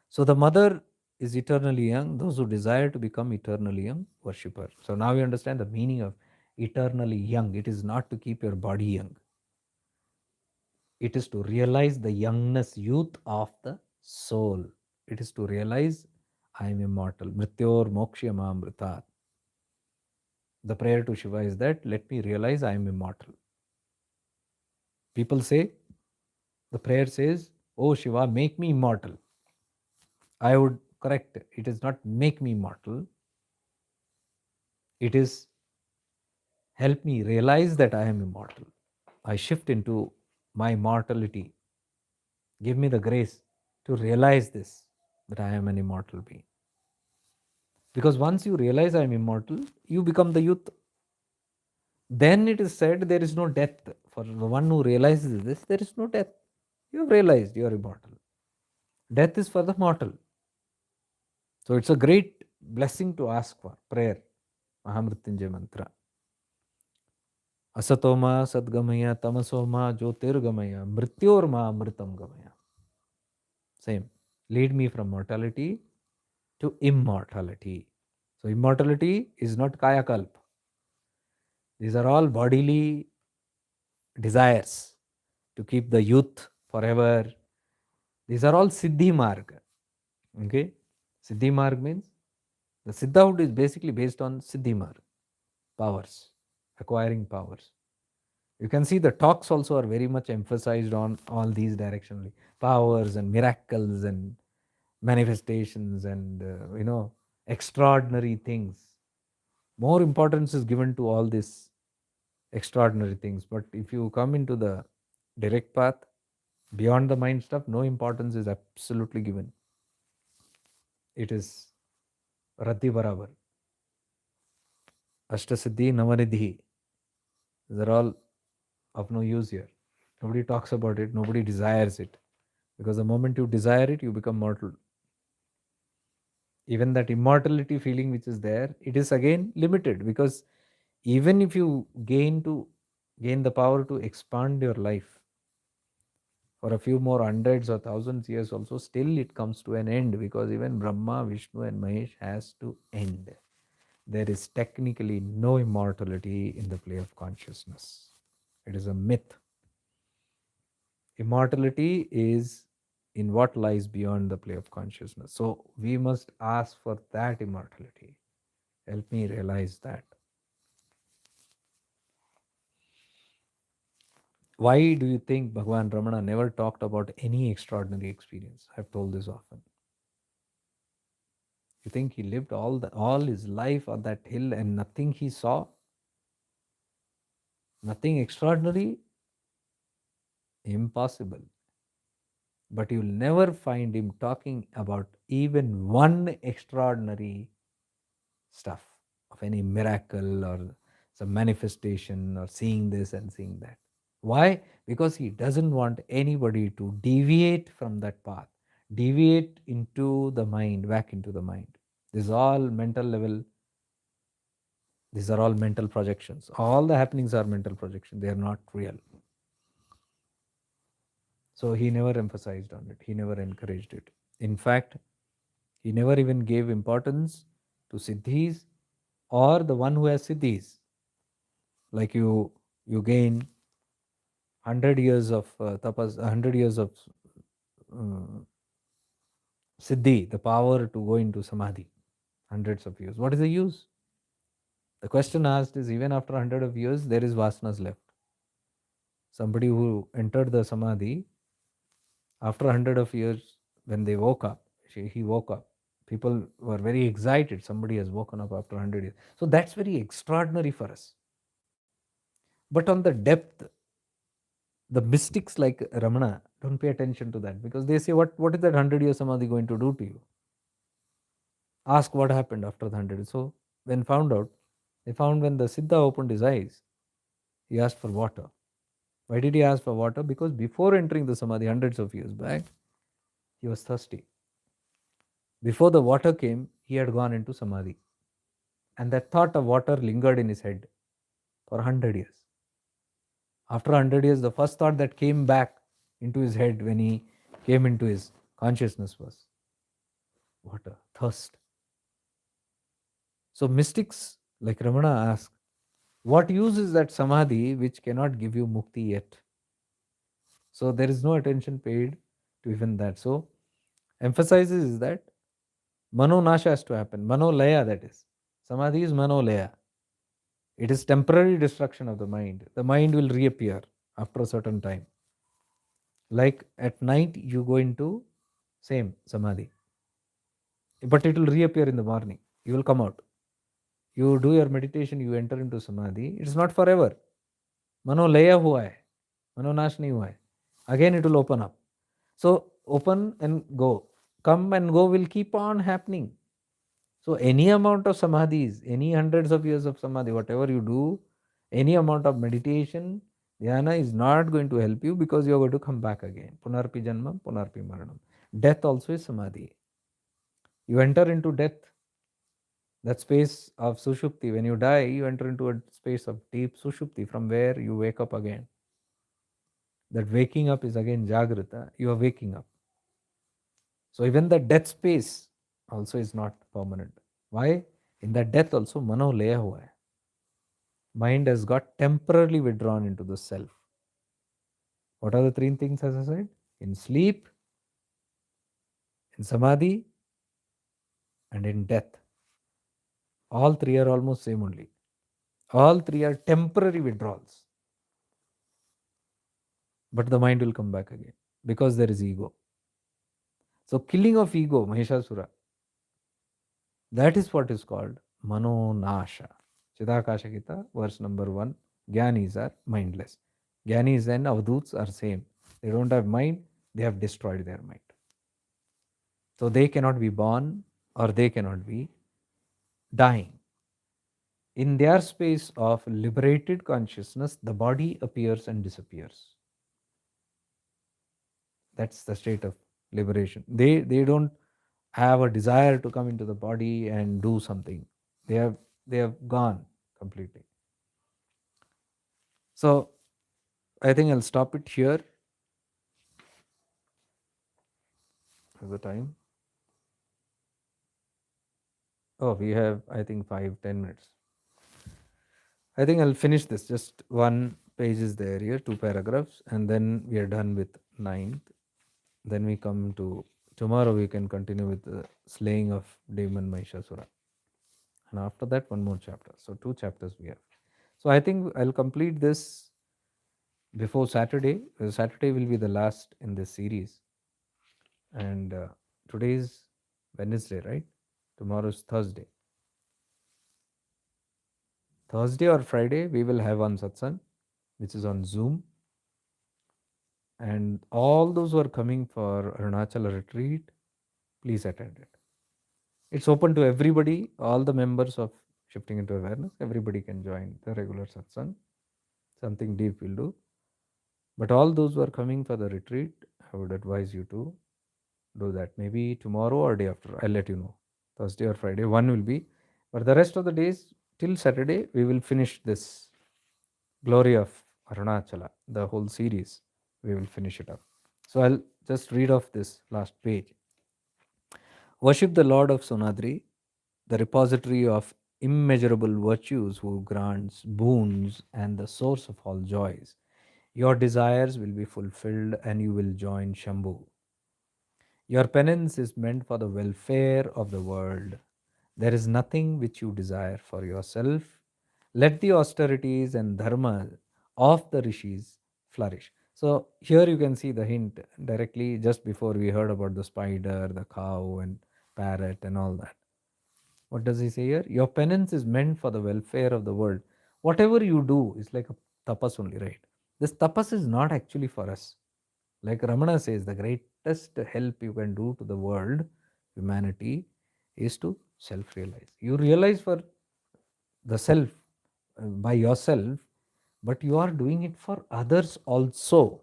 So the mother is eternally young. Those who desire to become eternally young worship her. So now you understand the meaning of eternally young. It is not to keep your body young. It is to realize the youngness, youth of the soul. It is to realize I am immortal. Mrityor mokshyamamritat. The prayer to Shiva is that let me realize I am immortal. People say, the prayer says, oh Shiva, make me immortal. I would correct it. It is not make me immortal. It is Help me realize that I am immortal. I shift into my mortality. Give me the grace to realize this, that I am an immortal being. Because once you realize I am immortal, you become the youth. Then it is said there is no death. For the one who realizes this, there is no death. You have realized you are immortal. Death is for the mortal. So it's a great blessing to ask for. Prayer. Mahamrityunjay mantra. Asatoma sadgamaya tamasoma jyotirgamaya mrityorma amritam gamaya. Same. Lead me from mortality to immortality. So immortality is not kaya kalp. These are all bodily desires to keep the youth forever. These are all siddhi marg. Okay? Siddhi marg means the siddhahood is basically based on siddhi marg, powers, acquiring powers. You can see the talks also are very much emphasized on all these directionally, powers and miracles and manifestations and extraordinary things. More importance is given to all these extraordinary things. But if you come into the direct path, beyond the mind stuff, no importance is absolutely given. It is Radhi Barabar. Ashtasiddhi Navanidhi. These are all of no use here. Nobody talks about it, nobody desires it. Because the moment you desire it, you become mortal. Even that immortality feeling which is there, it is again limited, because even if you gain the power to expand your life for a few more hundreds or thousands years also, still it comes to an end, because even Brahma, Vishnu and Mahesh has to end. There is technically no immortality in the play of consciousness. It is a myth. Immortality is in what lies beyond the play of consciousness. So we must ask for that immortality. Help me realize that. Why do you think Bhagavan Ramana never talked about any extraordinary experience? I've told this often. You think he lived all his life on that hill and nothing he saw? Nothing extraordinary? Impossible. But you'll never find him talking about even one extraordinary stuff of any miracle or some manifestation or seeing this and seeing that. Why? Because he doesn't want anybody to deviate from that path, deviate into the mind, back into the mind. This is all mental level. These are all mental projections. All the happenings are mental projections. They are not real. So he never emphasized on it. He never encouraged it. In fact, he never even gave importance to siddhis or the one who has siddhis. Like you gain 100 years of tapas, 100 years of uh, siddhi, the power to go into samadhi, hundreds of years. What is the use? The question asked is, even after 100 of years, there is vasanas left. Somebody who entered the samadhi, after 100 of years, when they woke up, he woke up. People were very excited. Somebody has woken up after 100 years. So that's very extraordinary for us. But on the depth, the mystics like Ramana don't pay attention to that, because they say, what is that 100-year samadhi going to do to you? Ask what happened after the 100. So when they found when the Siddha opened his eyes, he asked for water. Why did he ask for water? Because before entering the samadhi hundreds of years back, he was thirsty. Before the water came, he had gone into samadhi. And that thought of water lingered in his head for 100 years. After 100 years, the first thought that came back into his head when he came into his consciousness was water, thirst. So mystics like Ramana ask, what use is that samadhi which cannot give you mukti yet? So there is no attention paid to even that. So emphasizes is that mano nasha has to happen. Mano laya, that is. Samadhi is mano laya. It is temporary destruction of the mind. The mind will reappear after a certain time. Like at night, you go into same samadhi, but it will reappear in the morning. You will come out. You do your meditation, you enter into samadhi. It's not forever. Mano laya hua hai. Mano nash nahi hua hai. Again it will open up. So open and go. Come and go will keep on happening. So any amount of samadhis, any hundreds of years of samadhi, whatever you do, any amount of meditation, dhyana is not going to help you because you are going to come back again. Punarpi janmam, punarpi maranam. Death also is samadhi. You enter into death, that space of sushupti. When you die, you enter into a space of deep sushupti from where you wake up again. That waking up is again jagrata. You are waking up. So even the death space also is not permanent. Why? In that death also mano laya hua hai. Mind has got temporarily withdrawn into the self. What are the three things as I said? In sleep, in samadhi, and in death. All three are almost same only. All three are temporary withdrawals. But the mind will come back again because there is ego. So killing of ego, Mahishasura, that is what is called Mano Nasha. Chidakasha Gita, verse number 1. Gyanis are mindless. Gyanis and Avadhuts are same. They don't have mind, they have destroyed their mind. So they cannot be born or they cannot be dying. In their space of liberated consciousness, the body appears and disappears. That's the state of liberation. They don't have a desire to come into the body and do something. They have gone completely. So I think I'll stop it here. How's the time? Oh, we have, I think, 5-10 minutes. I think I'll finish this. Just one page is there here, 2 paragraphs, and then we are done with 9th. Then we come to tomorrow. We can continue with the slaying of demon Mahishasura, and after that, one more chapter. So 2 chapters we have. So I think I'll complete this before Saturday. Saturday will be the last in this series, and today is Wednesday, right? Tomorrow is Thursday. Thursday or Friday, we will have one satsang, which is on Zoom. And all those who are coming for Arunachala retreat, please attend it. It's open to everybody, all the members of Shifting into Awareness. Everybody can join the regular satsang. Something deep we'll do. But all those who are coming for the retreat, I would advise you to do that. Maybe tomorrow or day after. I'll let you know. Thursday or Friday, one will be. But the rest of the days, till Saturday, we will finish this Glory of Arunachala, the whole series. We will finish it up. So I'll just read off this last page. Worship the Lord of Sonadri, the repository of immeasurable virtues, who grants boons and the source of all joys. Your desires will be fulfilled and you will join Shambhu. Your penance is meant for the welfare of the world. There is nothing which you desire for yourself. Let the austerities and dharma of the rishis flourish. So here you can see the hint directly just before we heard about the spider, the cow, and parrot, and all that. What does he say here? Your penance is meant for the welfare of the world. Whatever you do is like a tapas only, right? This tapas is not actually for us. Like Ramana says, the greatest help you can do to the world, humanity, is to self realize. You realize for the self by yourself, but you are doing it for others also.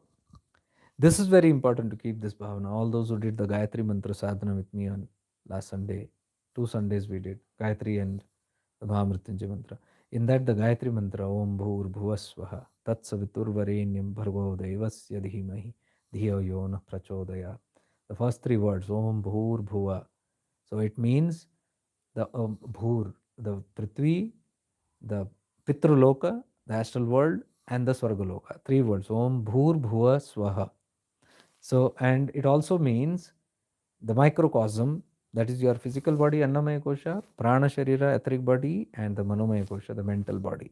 This is very important to keep this bhavana. All those who did the Gayatri Mantra sadhana with me on last Sunday, 2 Sundays we did Gayatri and the Mahamrityunjay Mantra. In that, the Gayatri Mantra, Om Bhur Bhuvasvaha Tat Saviturvarenyam Bhargo Devasya Dhimahi Dhiyo Yona Prachodaya. The first 3 words, Om Bhur Bhuva. So it means the Bhur, the Prithvi, the Pitruloka, the astral world, and the Swargaloka. 3 words, Om Bhur Bhuva Swaha. So, and it also means the microcosm, that is your physical body, Annamaya Kosha, Prana Sharira, etheric body, and the Manomaya Kosha, the mental body.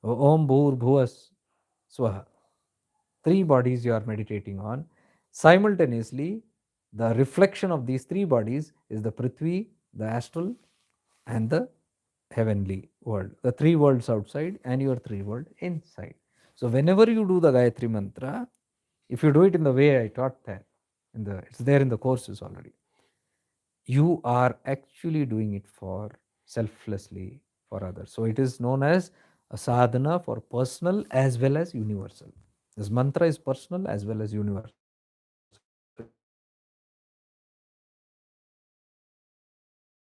Om Bhur Bhuvas Swaha. 3 bodies you are meditating on. Simultaneously, the reflection of these 3 bodies is the Prithvi, the astral, and the heavenly world, the three worlds outside and your three world inside. So whenever you do the Gayatri mantra, if you do it in the way I taught that, it's there in the courses already, you are actually doing it for selflessly for others. So it is known as a sadhana for personal as well as universal. This mantra is personal as well as universal.